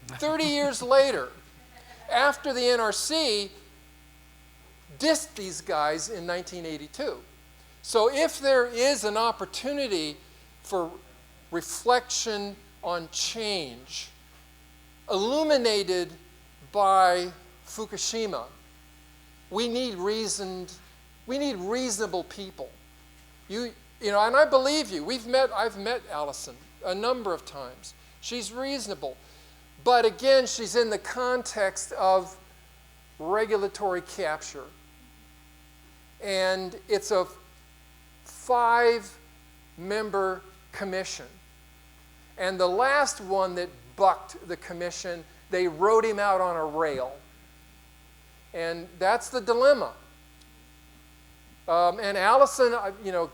30 years later, after the NRC dissed these guys in 1982. So if there is an opportunity for reflection on change, illuminated by Fukushima, we need reasonable people. And I believe you. I've met Alison a number of times. She's reasonable. But again, she's in the context of regulatory capture. And it's a 5-member commission. And the last one that bucked the commission, they wrote him out on a rail. And that's the dilemma. And Alison,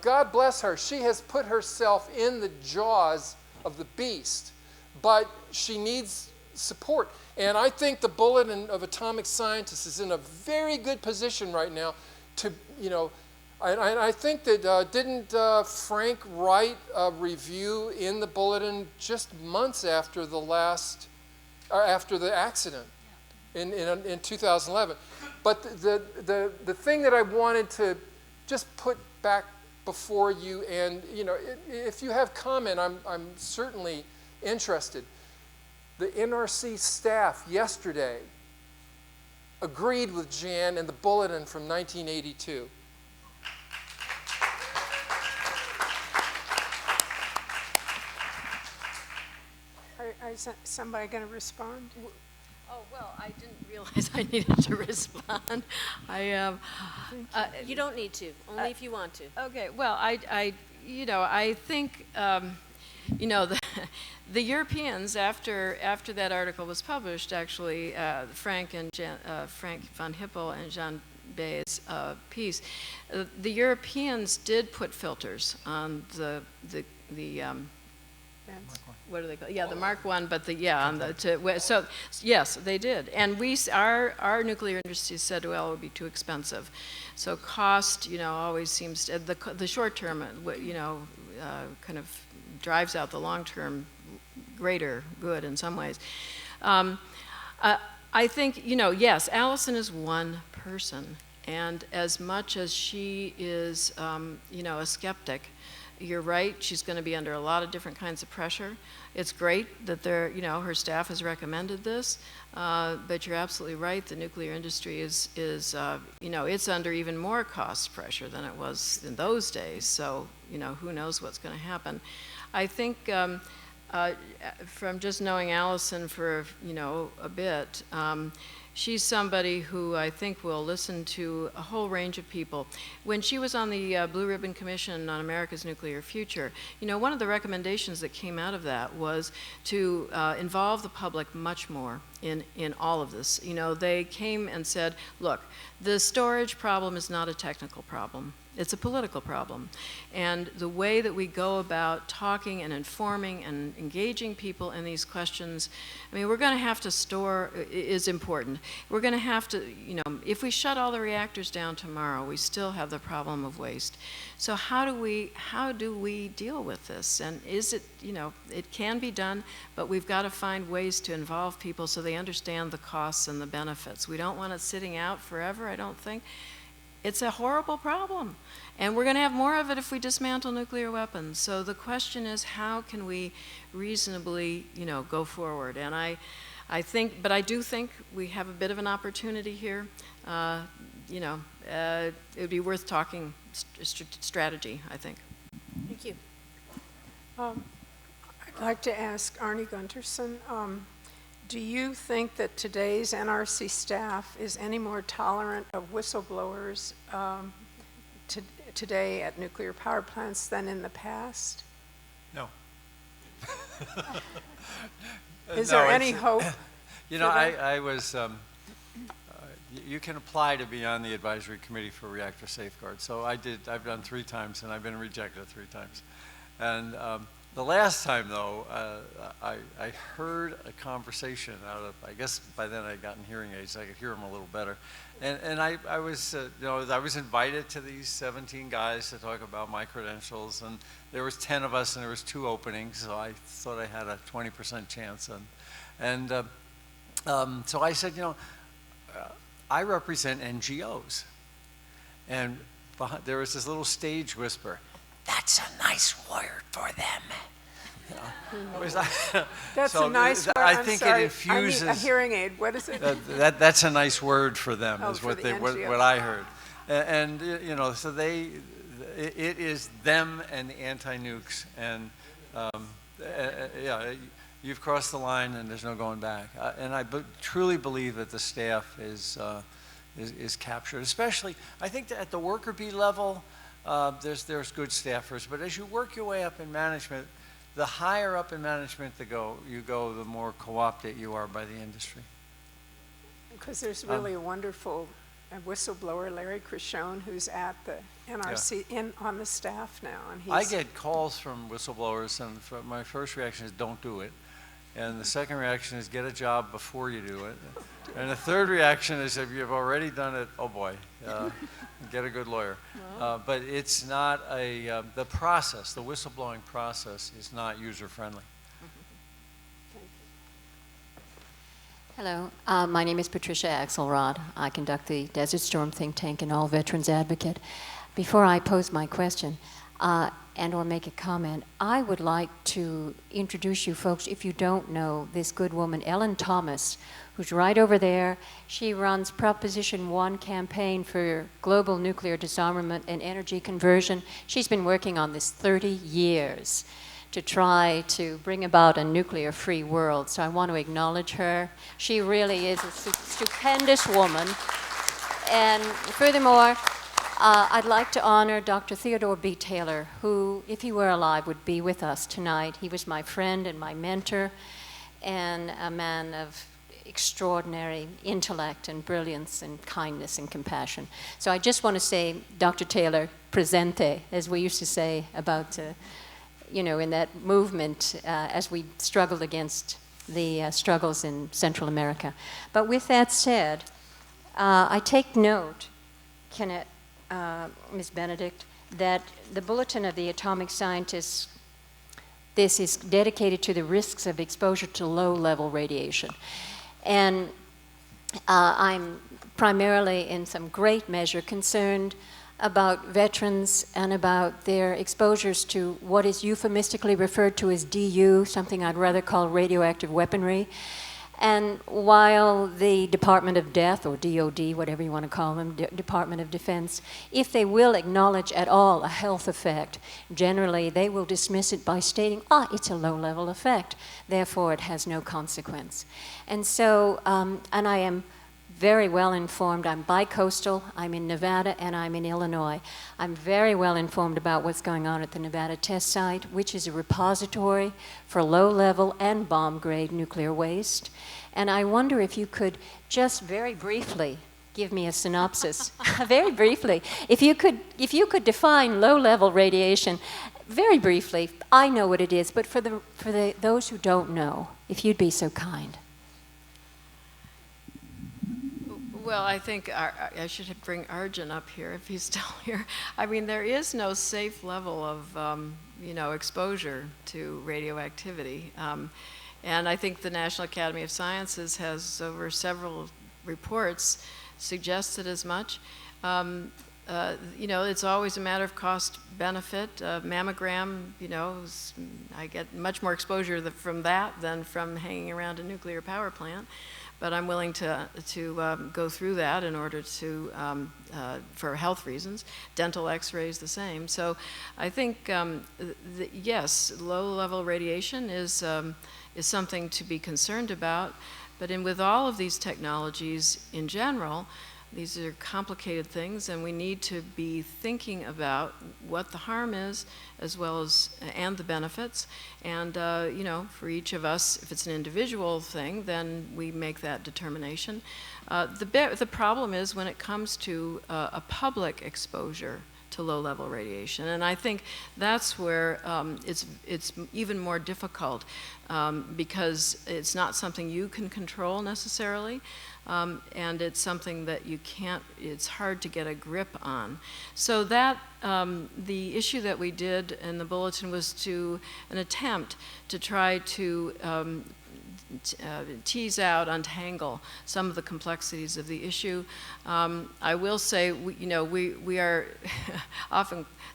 God bless her, she has put herself in the jaws of the beast. But she needs support. And I think the Bulletin of Atomic Scientists is in a very good position right now to, I think that didn't Frank write a review in the Bulletin just months after the accident in 2011. But the thing that I wanted to just put back before you, and if you have comment, I'm certainly interested. The NRC staff yesterday agreed with Jan and the Bulletin from 1982. Is somebody going to respond? Oh, well, I didn't realize I needed to respond. You don't need to, only if you want to. Okay, well, I think, the Europeans, after that article was published, actually, Frank von Hippel and Jean Bay's piece, the Europeans did put filters on the what do they call it? Yeah, the Mark I, but so yes, they did. And our nuclear industry said, well, it would be too expensive. So cost, always seems to, the short term, kind of drives out the long term greater good in some ways. I think, yes, Alison is one person. And as much as she is, a skeptic, you're right, she's going to be under a lot of different kinds of pressure. It's great that her staff has recommended this, but you're absolutely right, the nuclear industry is it's under even more cost pressure than it was in those days, so, who knows what's going to happen. I think from just knowing Allison for, a bit, she's somebody who I think will listen to a whole range of people. When she was on the Blue Ribbon Commission on America's Nuclear Future, one of the recommendations that came out of that was to involve the public much more in all of this. They came and said, look, the storage problem is not a technical problem. It's a political problem. And the way that we go about talking and informing and engaging people in these questions, we're going to have to store, is important. We're going to have to, if we shut all the reactors down tomorrow, we still have the problem of waste. So how do we deal with this? And is it, it can be done, but we've got to find ways to involve people so they understand the costs and the benefits. We don't want it sitting out forever, I don't think. It's a horrible problem, and we're going to have more of it if we dismantle nuclear weapons. So the question is, how can we reasonably, go forward? And I do think we have a bit of an opportunity here. It would be worth talking strategy, I think. Thank you. I'd like to ask Arnie Gundersen, do you think that today's NRC staff is any more tolerant of whistleblowers today at nuclear power plants than in the past? No. Is there any hope? I was, you can apply to be on the advisory committee for reactor safeguards. So I've done 3 times, and I've been rejected 3 times. And the last time, though, I heard a conversation out of, I guess by then I'd gotten hearing aids, I could hear them a little better. And I was, I was invited to these 17 guys to talk about my credentials, and there was 10 of us, and there was 2 openings, so I thought I had a 20% chance. So I said, I represent NGOs. And there was this little stage whisper, "That's a nice word for them." That's a nice word. I think it infuses. I need a hearing aid. What is it? That's a nice word for them, is for what I heard. And so it is them and the anti-nukes, and you've crossed the line, and there's no going back. And I truly believe that the staff is captured, especially I think that at the worker bee level. There's good staffers, but as you work your way up in management, the higher up in management you go, the more co-opted you are by the industry. Because there's really a wonderful whistleblower, Larry Krishon, who's at the NRC on the staff now, and I get calls from whistleblowers, and my first reaction is don't do it, and the second reaction is get a job before you do it, and the third reaction is if you've already done it, oh boy. Get a good lawyer. But it's not the process, the whistleblowing process is not user-friendly. Hello, my name is Patricia Axelrod. I conduct the Desert Storm think tank and All Veterans Advocate. Before I pose my question and or make a comment, I would like to introduce you folks, if you don't know, this good woman, Ellen Thomas, who's right over there. She runs Proposition 1 campaign for global nuclear disarmament and energy conversion. She's been working on this 30 years to try to bring about a nuclear-free world. So I want to acknowledge her. She really is a stupendous woman. And furthermore, I'd like to honor Dr. Theodore B. Taylor, who, if he were alive, would be with us tonight. He was my friend and my mentor, and a man of extraordinary intellect and brilliance and kindness and compassion. So I just want to say, Dr. Taylor, presente, as we used to say about, in that movement as we struggled against the struggles in Central America. But with that said, I take note, Ms. Benedict, that the Bulletin of the Atomic Scientists, this is dedicated to the risks of exposure to low-level radiation. And I'm primarily in some great measure concerned about veterans and about their exposures to what is euphemistically referred to as DU, something I'd rather call radioactive weaponry. And while the Department of Death, or DOD, whatever you want to call them, Department of Defense, if they will acknowledge at all a health effect, generally they will dismiss it by stating, it's a low-level effect, therefore it has no consequence. And so, and I am very well informed. I'm bi-coastal, I'm in Nevada, and I'm in Illinois. I'm very well informed about what's going on at the Nevada test site, which is a repository for low-level and bomb-grade nuclear waste. And I wonder if you could just very briefly give me a synopsis, very briefly. If you could define low-level radiation, very briefly. I know what it is, but for those who don't know, if you'd be so kind. Well, I think I should bring Arjun up here if he's still here. I mean, there is no safe level of, exposure to radioactivity. And I think the National Academy of Sciences has, over several reports, suggested as much. It's always a matter of cost-benefit. Mammogram, I get much more exposure from that than from hanging around a nuclear power plant. But I'm willing to go through that in order to, for health reasons. Dental x-rays the same. So I think, yes, low-level radiation is something to be concerned about. But with all of these technologies in general, these are complicated things, and we need to be thinking about what the harm is, as well as and the benefits. And for each of us, if it's an individual thing, then we make that determination. The problem is when it comes to a public exposure to low-level radiation, and I think that's where it's even more difficult because it's not something you can control necessarily. And it's something that it's hard to get a grip on. So that, the issue that we did in the bulletin was an attempt to try to tease out, untangle some of the complexities of the issue. I will say, we are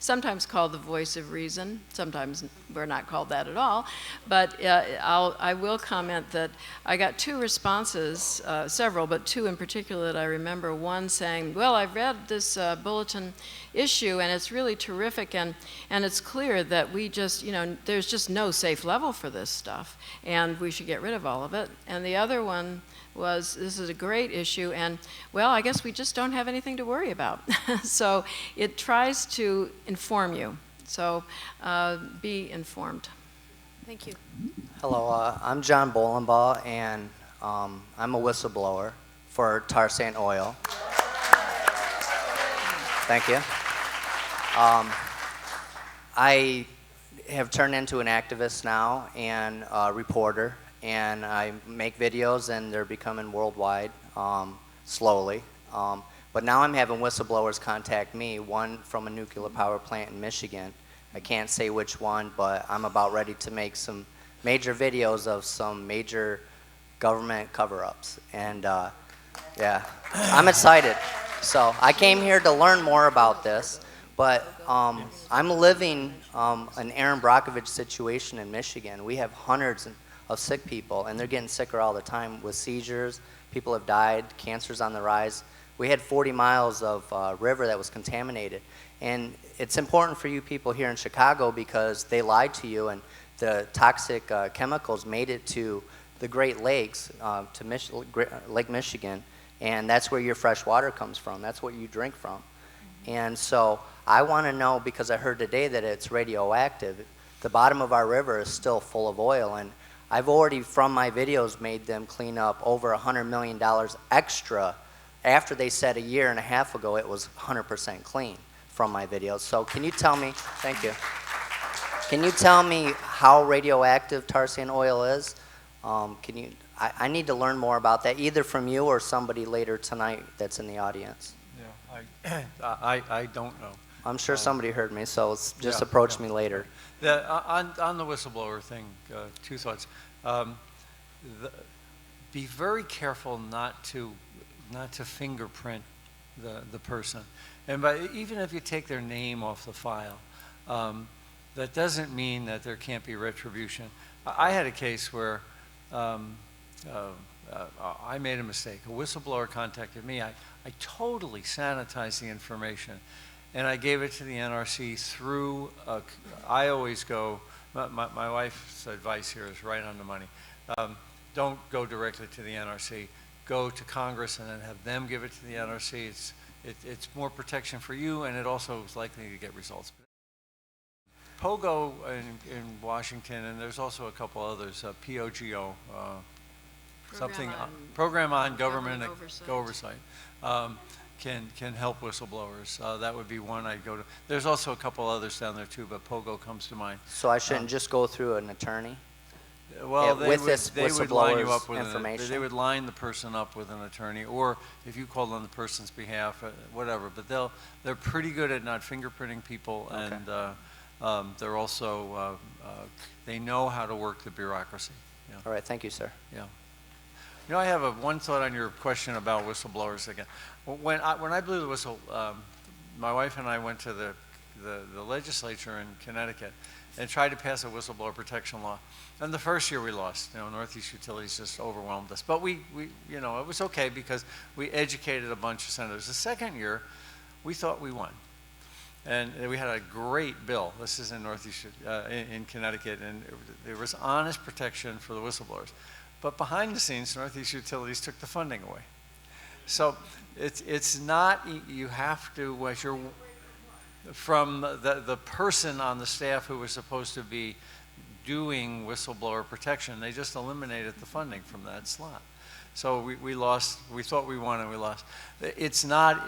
sometimes called the voice of reason. Sometimes we're not called that at all. But I will comment that I got two responses, several, but two in particular that I remember. One saying, well, I've read this bulletin issue, and it's really terrific, and it's clear that we just, there's just no safe level for this stuff, and we should get rid of all of it. And the other one was, this is a great issue, and, well, I guess we just don't have anything to worry about. So it tries to inform you. So be informed. Thank you. Hello, I'm John Bolenbaugh, and I'm a whistleblower for tar sand oil. Thank you. I have turned into an activist now and a reporter, and I make videos, and they're becoming worldwide slowly. But now I'm having whistleblowers contact me, one from a nuclear power plant in Michigan. I can't say which one, but I'm about ready to make some major videos of some major government cover-ups. And yeah, I'm excited. So I came here to learn more about this, but I'm living an Aaron Brockovich situation in Michigan. We have hundreds of sick people, and they're getting sicker all the time with seizures. People have died, cancer's on the rise. We had 40 miles of river that was contaminated. And it's important for you people here in Chicago because they lied to you, and the toxic chemicals made it to the Great Lakes, to Lake Michigan, and that's where your fresh water comes from. That's what you drink from. And so I want to know, because I heard today that it's radioactive, the bottom of our river is still full of oil, and I've already, from my videos, made them clean up over $100 million extra after they said a year and a half ago it was 100% clean from my videos. So can you tell me, thank you, can you tell me how radioactive tar sand oil is? I need to learn more about that, either from you or somebody later tonight that's in the audience. Yeah, I don't know. I'm sure somebody heard me, so just approach me later. On the whistleblower thing, two thoughts. Be very careful not to not to fingerprint the person. And even if you take their name off the file, that doesn't mean that there can't be retribution. I had a case where I made a mistake. A whistleblower contacted me. I totally sanitized the information, and I gave it to the NRC through, I always go, my wife's advice here is right on the money. Don't go directly to the NRC. Go to Congress and then have them give it to the NRC. It's more protection for you, and it also is likely to get results. POGO in Washington, and there's also a couple others, POGO, Program on Government Oversight, can help whistleblowers. That would be one I'd go to. There's also a couple others down there too, but POGO comes to mind. So I shouldn't just go through an attorney? Well, they would line you up with information. they would line the person up with an attorney, or if you called on the person's behalf, whatever. But they're pretty good at not fingerprinting people, Okay. and they're also they know how to work the bureaucracy. Yeah. All right, thank you, sir. Yeah. You know, I have one thought on your question about whistleblowers again. When I blew the whistle, my wife and I went to the legislature in Connecticut and tried to pass a whistleblower protection law. And the first year we lost. You know, Northeast Utilities just overwhelmed us. But we you know, it was okay because we educated a bunch of senators. The second year, we thought we won. And we had a great bill. This is in Northeast, in Connecticut, and there was honest protection for the whistleblowers. But behind the scenes, Northeast Utilities took the funding away. So it's not, you have to, as you're, from the person on the staff who was supposed to be doing whistleblower protection, they just eliminated the funding from that slot. So we lost, we thought we won and we lost. It's not,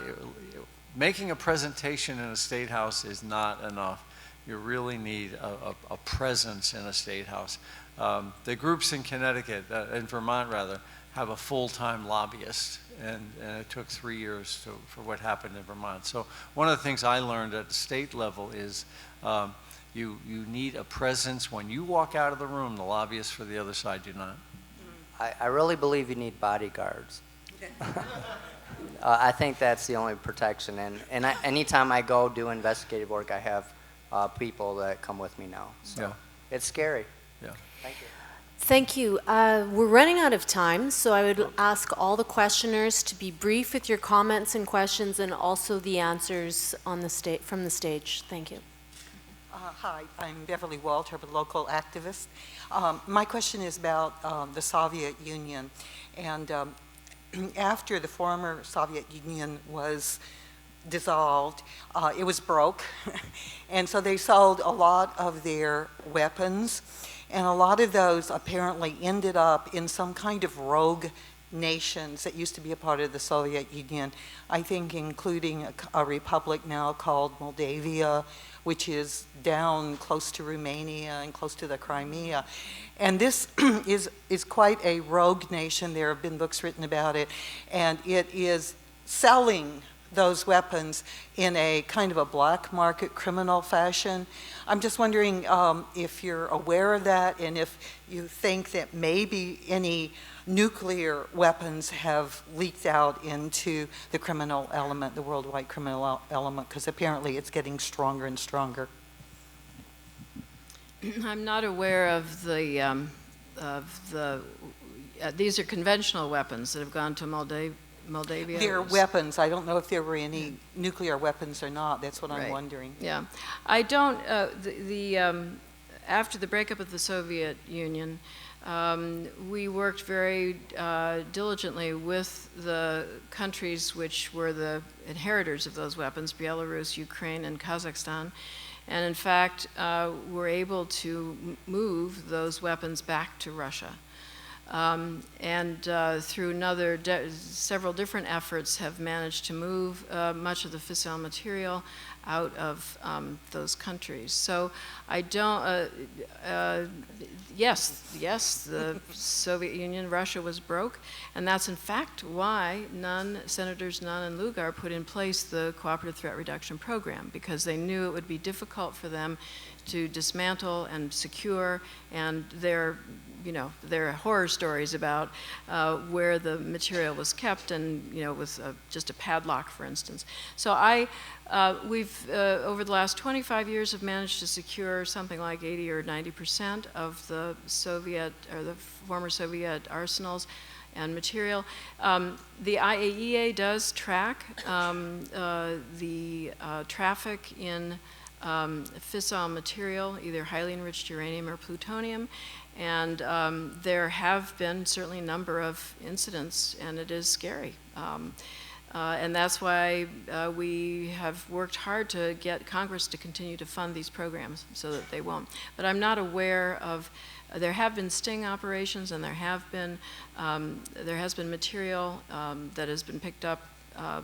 making a presentation in a state house is not enough. You really need a presence in a state house. The groups in Connecticut, in Vermont rather, have a full-time lobbyist, and it took 3 years for what happened in Vermont. So one of the things I learned at the state level is you need a presence. When you walk out of the room, the lobbyists for the other side do not. I really believe you need bodyguards. I think that's the only protection. And anytime I go do investigative work, I have people that come with me now. So Yeah. it's scary. Yeah. Thank you. Thank you. We're running out of time, so I would ask all the questioners to be brief with your comments and questions, and also the answers on the from the stage. Thank you. Hi, I'm Beverly Walter, a local activist. My question is about the Soviet Union. And after the former Soviet Union was dissolved, it was broke. And so they sold a lot of their weapons. And a lot of those apparently ended up in some kind of rogue nations that used to be a part of the Soviet Union. I think including a republic now called Moldavia, which is down close to Romania and close to the Crimea. And this is quite a rogue nation. There have been books written about it. And it is selling those weapons in a kind of a black market criminal fashion. I'm just wondering if you're aware of that, and if you think that maybe any nuclear weapons have leaked out into the criminal element, the worldwide criminal element, because apparently it's getting stronger and stronger. I'm not aware of these are conventional weapons that have gone to Moldavia. They're weapons. I don't know if there were any nuclear weapons or not. That's what I'm wondering. Yeah. I don't, after the breakup of the Soviet Union, we worked very diligently with the countries which were the inheritors of those weapons, Belarus, Ukraine, and Kazakhstan. And in fact, were able to move those weapons back to Russia. Through several different efforts have managed to move much of the fissile material out of those countries. So I don't, yes, the Soviet Union, Russia was broke, and that's in fact why Senators Nunn and Lugar put in place the Cooperative Threat Reduction Program, because they knew it would be difficult for them to dismantle and secure, and their horror stories about where the material was kept, and with just a padlock, for instance. So we've over the last 25 years have managed to secure something like 80 or 90% of the Soviet or the former Soviet arsenals and material. The IAEA does track the traffic in fissile material, either highly enriched uranium or plutonium, and there have been certainly a number of incidents, and it is scary. And that's why we have worked hard to get Congress to continue to fund these programs so that they won't. But I'm not aware of, there have been sting operations, and there has been material that has been picked up,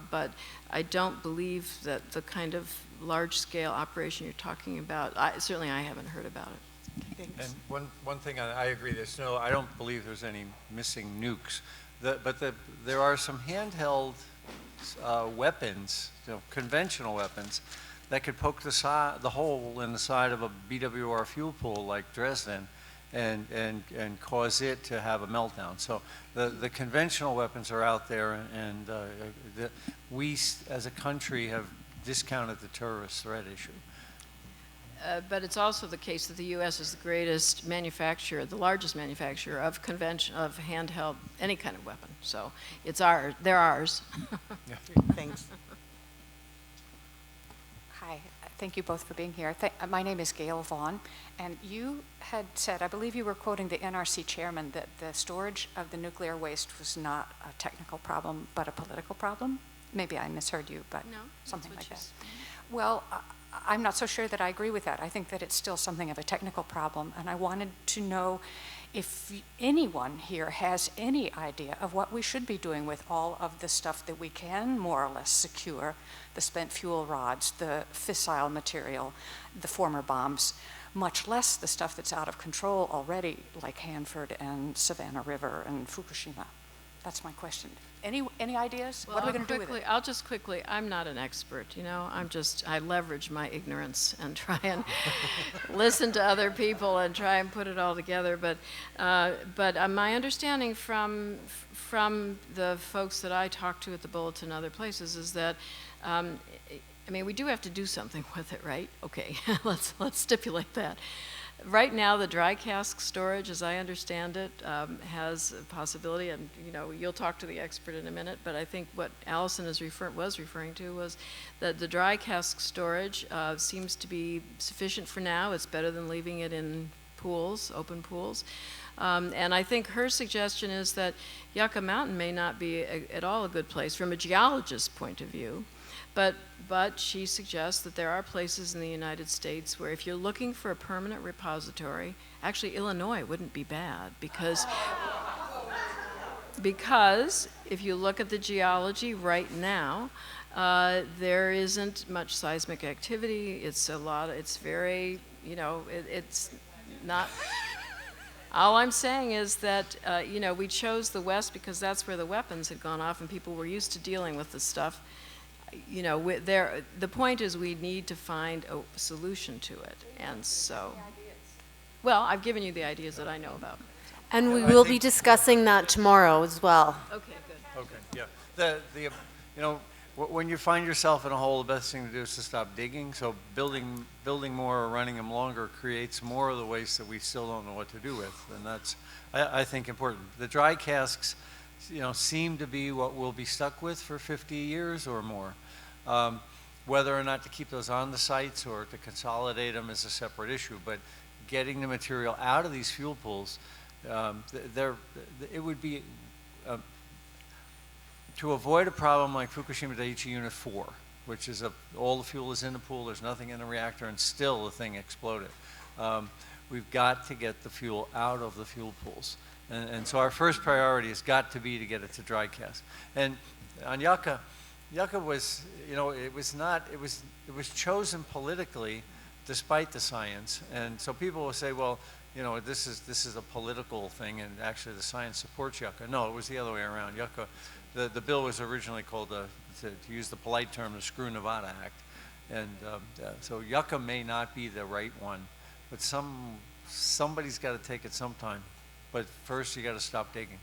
but I don't believe that the kind of large-scale operation you're talking about, certainly I haven't heard about it. And one thing I agree, I don't believe there's any missing nukes, but there are some handheld weapons, conventional weapons, that could poke the hole in the side of a BWR fuel pool like Dresden and cause it to have a meltdown. So the conventional weapons are out there, and we as a country have discounted the terrorist threat issue. But it's also the case that the U.S. is the greatest manufacturer, the largest manufacturer of handheld, any kind of weapon. So it's they're ours. Yeah. Thanks. Hi, thank you both for being here. My name is Gail Vaughn, and you had said, I believe you were quoting the NRC chairman, that the storage of the nuclear waste was not a technical problem, but a political problem. Maybe I misheard you, but No, something like that. Well, I'm not so sure that I agree with that. I think that it's still something of a technical problem, and I wanted to know if anyone here has any idea of what we should be doing with all of the stuff that we can more or less secure, the spent fuel rods, the fissile material, the former bombs, much less the stuff that's out of control already, like Hanford and Savannah River and Fukushima. That's my question. Any ideas? Well, what are we going to do with it? I'll just quickly, I'm not an expert, I leverage my ignorance and try and listen to other people and try and put it all together. But my understanding from the folks that I talk to at the Bulletin and other places is that, we do have to do something with it, right? Okay, let's stipulate that. Right now, the dry cask storage, as I understand it, has a possibility, and you'll talk to the expert in a minute, but I think what Allison was referring to was that the dry cask storage seems to be sufficient for now. It's better than leaving it in pools, open pools. And I think her suggestion is that Yucca Mountain may not be at all a good place from a geologist's point of view. But she suggests that there are places in the United States where if you're looking for a permanent repository, actually Illinois wouldn't be bad, because if you look at the geology right now, there isn't much seismic activity. It's very, it's not. All I'm saying is that, we chose the West because that's where the weapons had gone off and people were used to dealing with this stuff. The point is we need to find a solution to it, and so, well, I've given you the ideas that I know about. And we will be discussing that tomorrow as well. Okay, good. Okay, yeah. When you find yourself in a hole, the best thing to do is to stop digging. So building more or running them longer creates more of the waste that we still don't know what to do with, and that's, I think, important. The dry casks, seem to be what we'll be stuck with for 50 years or more. Whether or not to keep those on the sites or to consolidate them is a separate issue, but getting the material out of these fuel pools, it would be, to avoid a problem like Fukushima Daiichi Unit 4, which is all the fuel is in the pool, there's nothing in the reactor, and still the thing exploded. We've got to get the fuel out of the fuel pools. And so our first priority has got to be to get it to dry cask. And on Yucca, Yucca was, it was chosen politically despite the science. And so people will say, well, this is a political thing, and actually the science supports Yucca. No, it was the other way around. Yucca, the bill was originally called, to use the polite term, the Screw Nevada Act. And so Yucca may not be the right one, but somebody's got to take it sometime. But first you got to stop digging.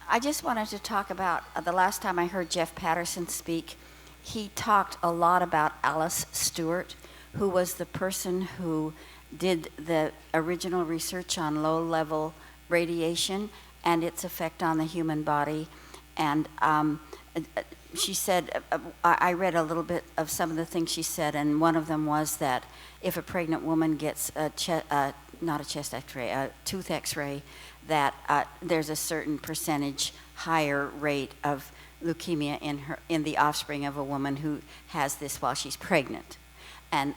I just wanted to talk about the last time I heard Jeff Patterson speak. He talked a lot about Alice Stewart, who was the person who did the original research on low-level radiation and its effect on the human body. And she said, I read a little bit of some of the things she said, and one of them was that if a pregnant woman gets not a chest x-ray, a tooth x-ray, that there's a certain percentage higher rate of leukemia in the offspring of a woman who has this while she's pregnant. And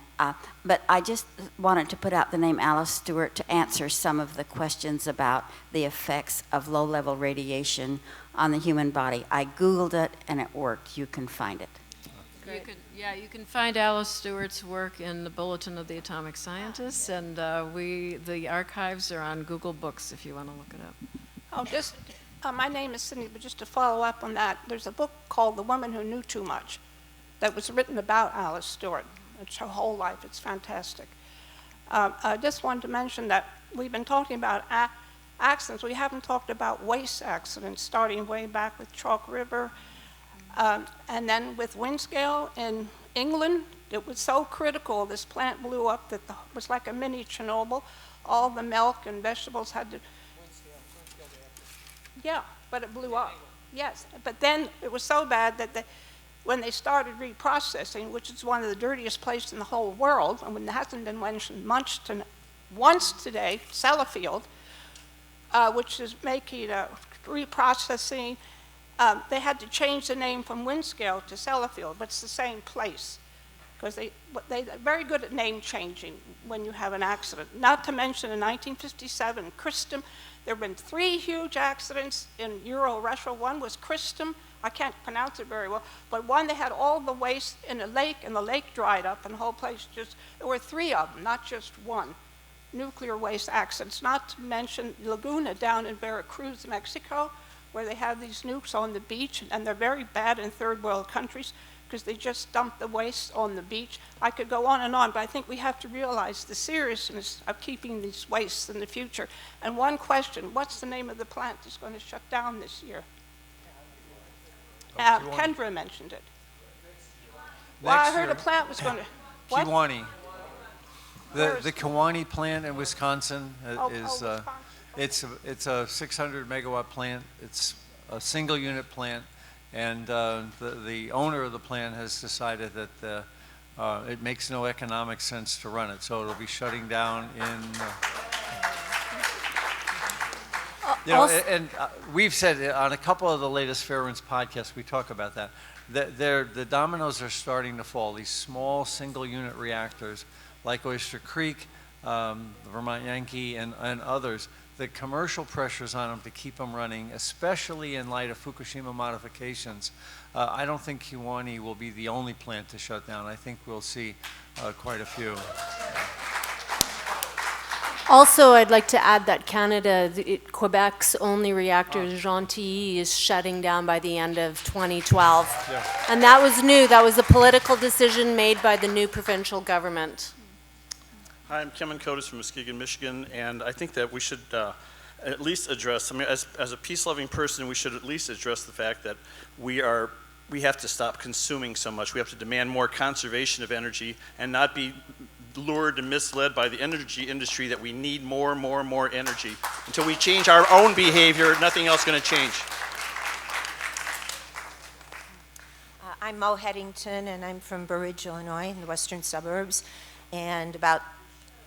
but I just wanted to put out the name Alice Stewart to answer some of the questions about the effects of low-level radiation on the human body. I Googled it and it worked. You can find it. You can find Alice Stewart's work in the Bulletin of the Atomic Scientists, and the archives are on Google Books if you want to look it up. My name is Cindy, but just to follow up on that, there's a book called The Woman Who Knew Too Much that was written about Alice Stewart. It's her whole life. It's fantastic. I just wanted to mention that we've been talking about accidents. We haven't talked about waste accidents, starting way back with Chalk River. And then with Windscale in England, it was so critical. This plant blew up that it was like a mini Chernobyl. All the milk and vegetables had to... Yeah, but it blew up. Yes, but then it was so bad that when they started reprocessing, which is one of the dirtiest places in the whole world, and when it hasn't been mentioned once today, Sellafield, which is making reprocessing, they had to change the name from Windscale to Sellafield, but it's the same place. Because they're very good at name changing when you have an accident. Not to mention in 1957, Christum, there have been 3 huge accidents in Euro-Russia. One was Christum, I can't pronounce it very well, but one they had all the waste in a lake, and the lake dried up, and the whole place there were 3 of them, not just one. Nuclear waste accidents, not to mention Laguna down in Veracruz, Mexico, where they have these nukes on the beach, and they're very bad in third world countries because they just dump the waste on the beach. I could go on, but I think we have to realize the seriousness of keeping these wastes in the future. And one question, what's the name of the plant that's going to shut down this year? Kendra mentioned it. Well, I heard a plant was going to... Kewaunee. The Kewaunee plant in Wisconsin it's a 600 megawatt plant. It's a single unit plant, and the owner of the plant has decided that it makes no economic sense to run it, so it'll be shutting down in. We've said on a couple of the latest Fairewinds podcasts, we talk about that. The dominoes are starting to fall. These small single unit reactors, like Oyster Creek, Vermont Yankee, and others. The commercial pressures on them to keep them running, especially in light of Fukushima modifications. I don't think Kewaunee will be the only plant to shut down. I think we'll see quite a few. Also, I'd like to add that Canada, Quebec's only reactor, Gentilly, is shutting down by the end of 2012. Yeah. And that was new. That was a political decision made by the new provincial government. Hi, I'm Kevin Cotis from Muskegon, Michigan, and I think that we should at least address, as a peace-loving person, we should at least address the fact that we have to stop consuming so much. We have to demand more conservation of energy and not be lured and misled by the energy industry that we need more energy. Until we change our own behavior, nothing else is going to change. I'm Mo Headington, and I'm from Burridge, Illinois, in the western suburbs. And about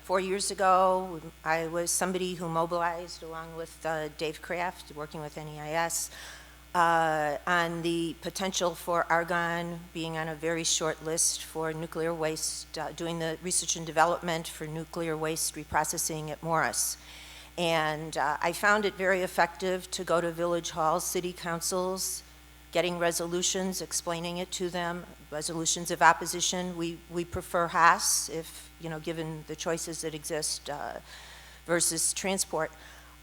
4 years ago, I was somebody who mobilized along with Dave Kraft, working with NEIS, on the potential for argon being on a very short list for nuclear waste, doing the research and development for nuclear waste reprocessing at Morris. And I found it very effective to go to village halls, city councils, getting resolutions, explaining it to them, resolutions of opposition. We prefer Haas if, given the choices that exist versus transport.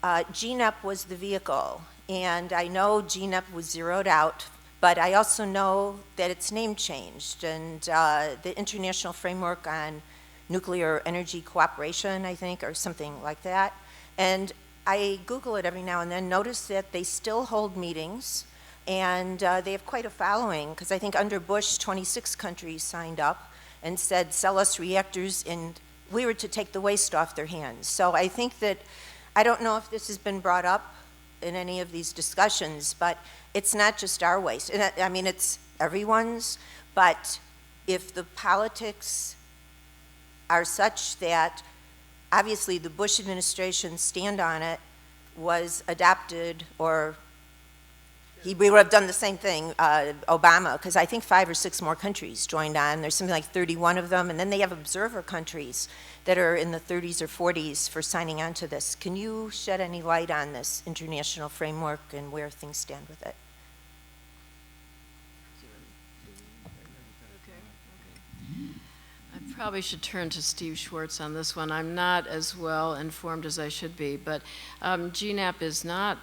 GNEP was the vehicle, and I know GNEP was zeroed out, but I also know that its name changed, and the International Framework on Nuclear Energy Cooperation, I think, or something like that. And I Google it every now and then, notice that they still hold meetings, and they have quite a following, because I think under Bush, 26 countries signed up and said, sell us reactors, and we were to take the waste off their hands. So I think that, I don't know if this has been brought up in any of these discussions, but it's not just our waste. And I mean, it's everyone's, but if the politics are such that obviously the Bush administration's stand on it was adopted, or we would have done the same thing, Obama, because I think 5 or 6 more countries joined on. There's something like 31 of them, and then they have observer countries that are in the 30s or 40s for signing on to this. Can you shed any light on this international framework and where things stand with it? I probably should turn to Steve Schwartz on this one. I'm not as well informed as I should be, but GNAP is not,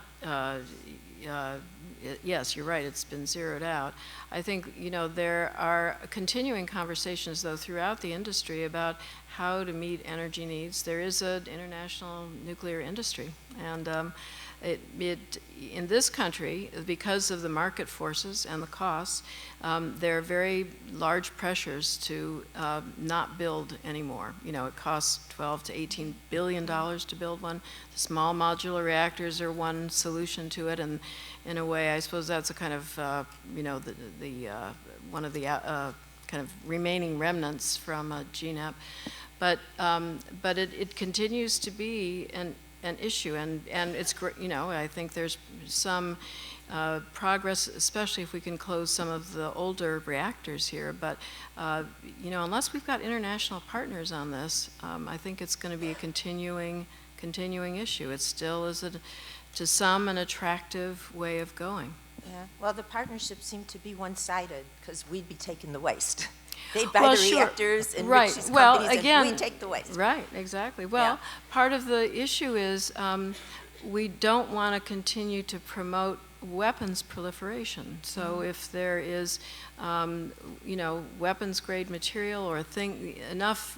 yes, you're right, it's been zeroed out. I think, there are continuing conversations, though, throughout the industry about how to meet energy needs. There is an international nuclear industry, and in this country, because of the market forces and the costs, there are very large pressures to not build anymore. It costs $12 to $18 billion to build one. The small modular reactors are one solution to it, and in a way, I suppose that's a kind of, one of the kind of remaining remnants from GNEP. But it continues to be an issue, and it's, I think there's some progress, especially if we can close some of the older reactors here. But unless we've got international partners on this, I think it's going to be a continuing issue. It still is, to some, an attractive way of going. Yeah. Well, the partnerships seem to be one-sided because we'd be taking the waste. They'd buy the reactors and right. Rich's well, companies, again, and we take the waste. Right, exactly. Well, part of the issue is we don't want to continue to promote weapons proliferation. So if there is, weapons-grade material or enough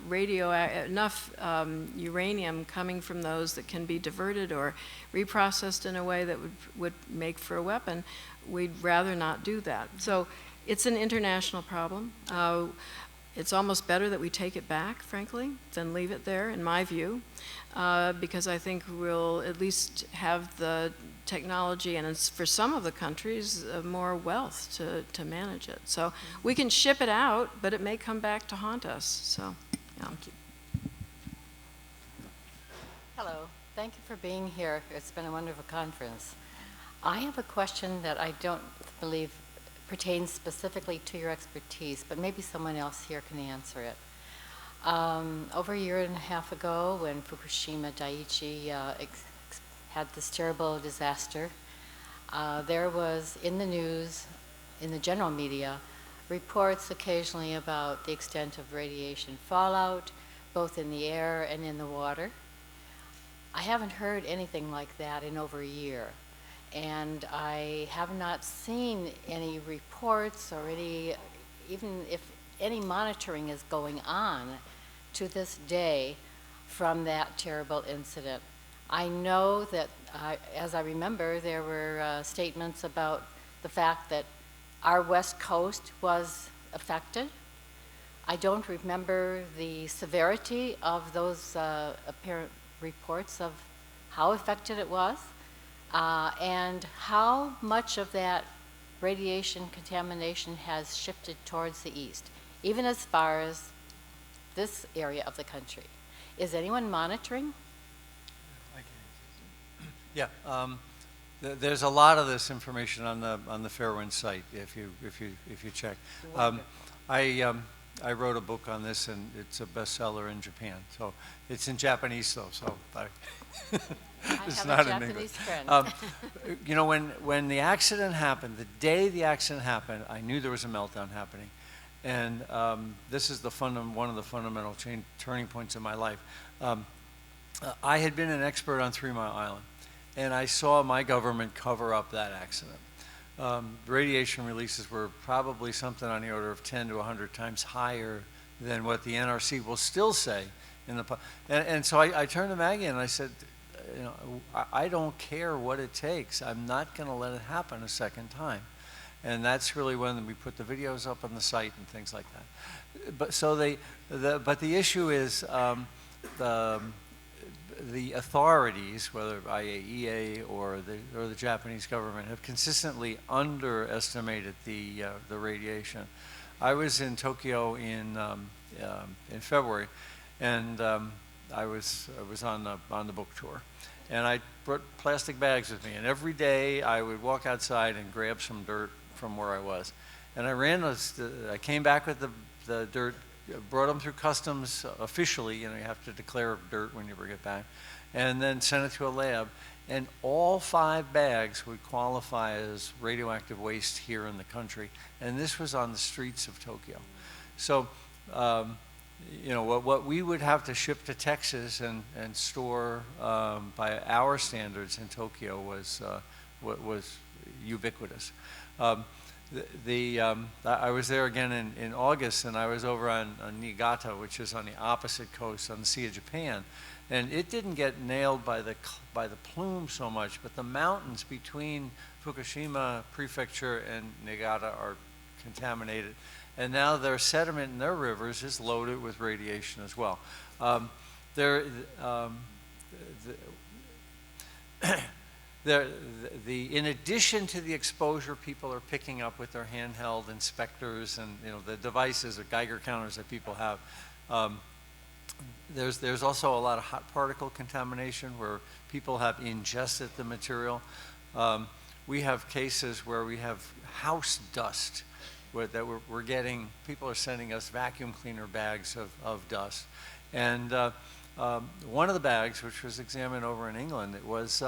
uranium coming from those that can be diverted or reprocessed in a way that would make for a weapon, we'd rather not do that. So it's an international problem. It's almost better that we take it back, frankly, than leave it there, in my view, because I think we'll at least have the technology, and it's, for some of the countries, more wealth to manage it. So we can ship it out, but it may come back to haunt us. So, yeah. Thank you. Hello. Thank you for being here. It's been a wonderful conference. I have a question that I don't believe pertains specifically to your expertise, but maybe someone else here can answer it. Over a year and a half ago, when Fukushima Daiichi had this terrible disaster, there was in the news, in the general media, reports occasionally about the extent of radiation fallout, both in the air and in the water. I haven't heard anything like that in over a year. And I have not seen any reports or even if any monitoring is going on to this day from that terrible incident. I know that, as I remember, there were statements about the fact that our West Coast was affected. I don't remember the severity of those apparent reports of how affected it was. And how much of that radiation contamination has shifted towards the east, even as far as this area of the country. Is anyone monitoring? Yeah, there's a lot of this information on the Fairewinds site if you check. I wrote a book on this, and it's a bestseller in Japan. So it's in Japanese, though. So it's have not a in Japanese English. friend. You know, when the accident happened, the day the accident happened, I knew there was a meltdown happening, and this is one of the fundamental turning points in my life. I had been an expert on 3 Mile Island, and I saw my government cover up that accident. Radiation releases were probably something on the order of 10 to 100 times higher than what the NRC will still say in the and so I turned to Maggie and I said, you know, I don't care what it takes. I'm not going to let it happen a second time. And that's really when we put the videos up on the site and things like that. But so but the issue is the authorities, whether IAEA or the Japanese government, have consistently underestimated the radiation. I was in Tokyo in February, and I was on the book tour, and I brought plastic bags with me. And every day I would walk outside and grab some dirt from where I was, and I came back with the dirt. Brought them through customs officially, you know, you have to declare dirt when you bring it back, and then sent it to a lab, and all 5 bags would qualify as radioactive waste here in the country, and this was on the streets of Tokyo. So, you know, what we would have to ship to Texas and store by our standards in Tokyo was ubiquitous. I was there again in August, and I was over on Niigata, which is on the opposite coast, on the Sea of Japan, and it didn't get nailed by the plume so much, but the mountains between Fukushima Prefecture and Niigata are contaminated, and now their sediment in their rivers is loaded with radiation as well. In addition to the exposure people are picking up with their handheld inspectors and, you know, the devices or Geiger counters that people have, there's also a lot of hot particle contamination where people have ingested the material. We have cases where we have house dust that we're getting. People are sending us vacuum cleaner bags of dust, and one of the bags, which was examined over in England, it was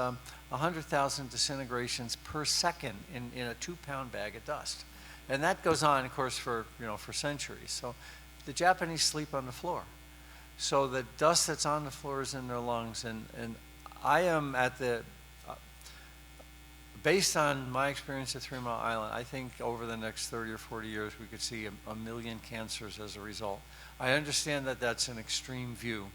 100,000 disintegrations per second in a 2-pound bag of dust, and that goes on, of course, for centuries. So the Japanese sleep on the floor, so the dust that's on the floor is in their lungs, and I am at the based on my experience at 3 Mile Island, I think over the next 30 or 40 years we could see a million cancers as a result. I understand that that's an extreme view.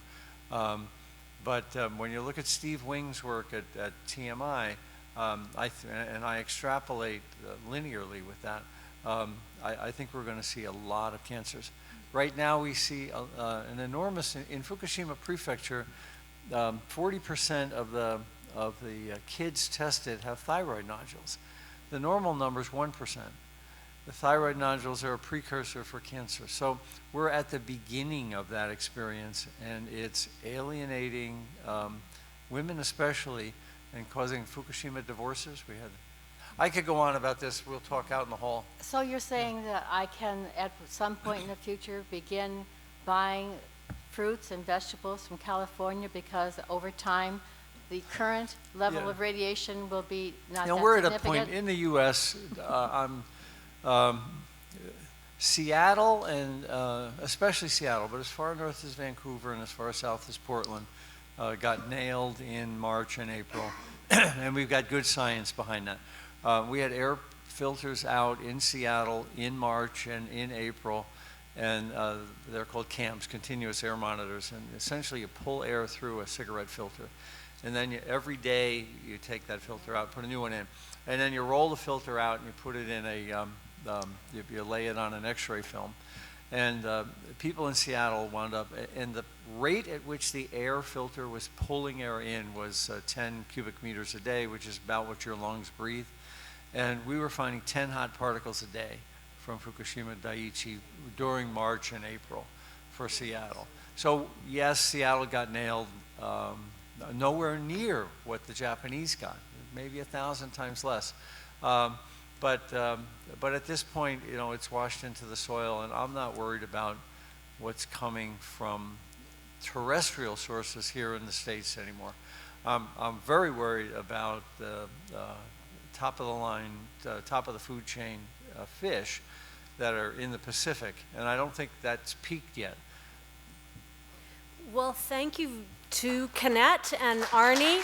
But when you look at Steve Wing's work at TMI, and I extrapolate linearly with that, I think we're going to see a lot of cancers. Right now we see an enormous, in Fukushima Prefecture, 40% of the kids tested have thyroid nodules. The normal number is 1%. The thyroid nodules are a precursor for cancer. So we're at the beginning of that experience, and it's alienating women especially and causing Fukushima divorces. I could go on about this. We'll talk out in the hall. So you're saying that I can, at some point in the future, begin buying fruits and vegetables from California because over time the current level of radiation will be not that we're significant? at a point in the U.S. Seattle, and especially Seattle, but as far north as Vancouver and as far south as Portland, got nailed in March and April, and we've got good science behind that. We had air filters out in Seattle in March and in April, and they're called CAMs, continuous air monitors, and essentially you pull air through a cigarette filter, and then every day you take that filter out, put a new one in, and then you roll the filter out and you put it in a you lay it on an X-ray film, and people in Seattle wound up, and the rate at which the air filter was pulling air in was 10 cubic meters a day, which is about what your lungs breathe, and we were finding 10 hot particles a day from Fukushima Daiichi during March and April for Seattle. So yes, Seattle got nailed, nowhere near what the Japanese got, maybe 1,000 times less. But at this point, it's washed into the soil, and I'm not worried about what's coming from terrestrial sources here in the States anymore. I'm very worried about the top of the line, top of the food chain fish that are in the Pacific, and I don't think that's peaked yet. Well, thank you to Kenneth and Arnie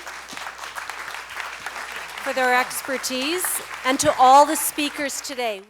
for their expertise, and to all the speakers today.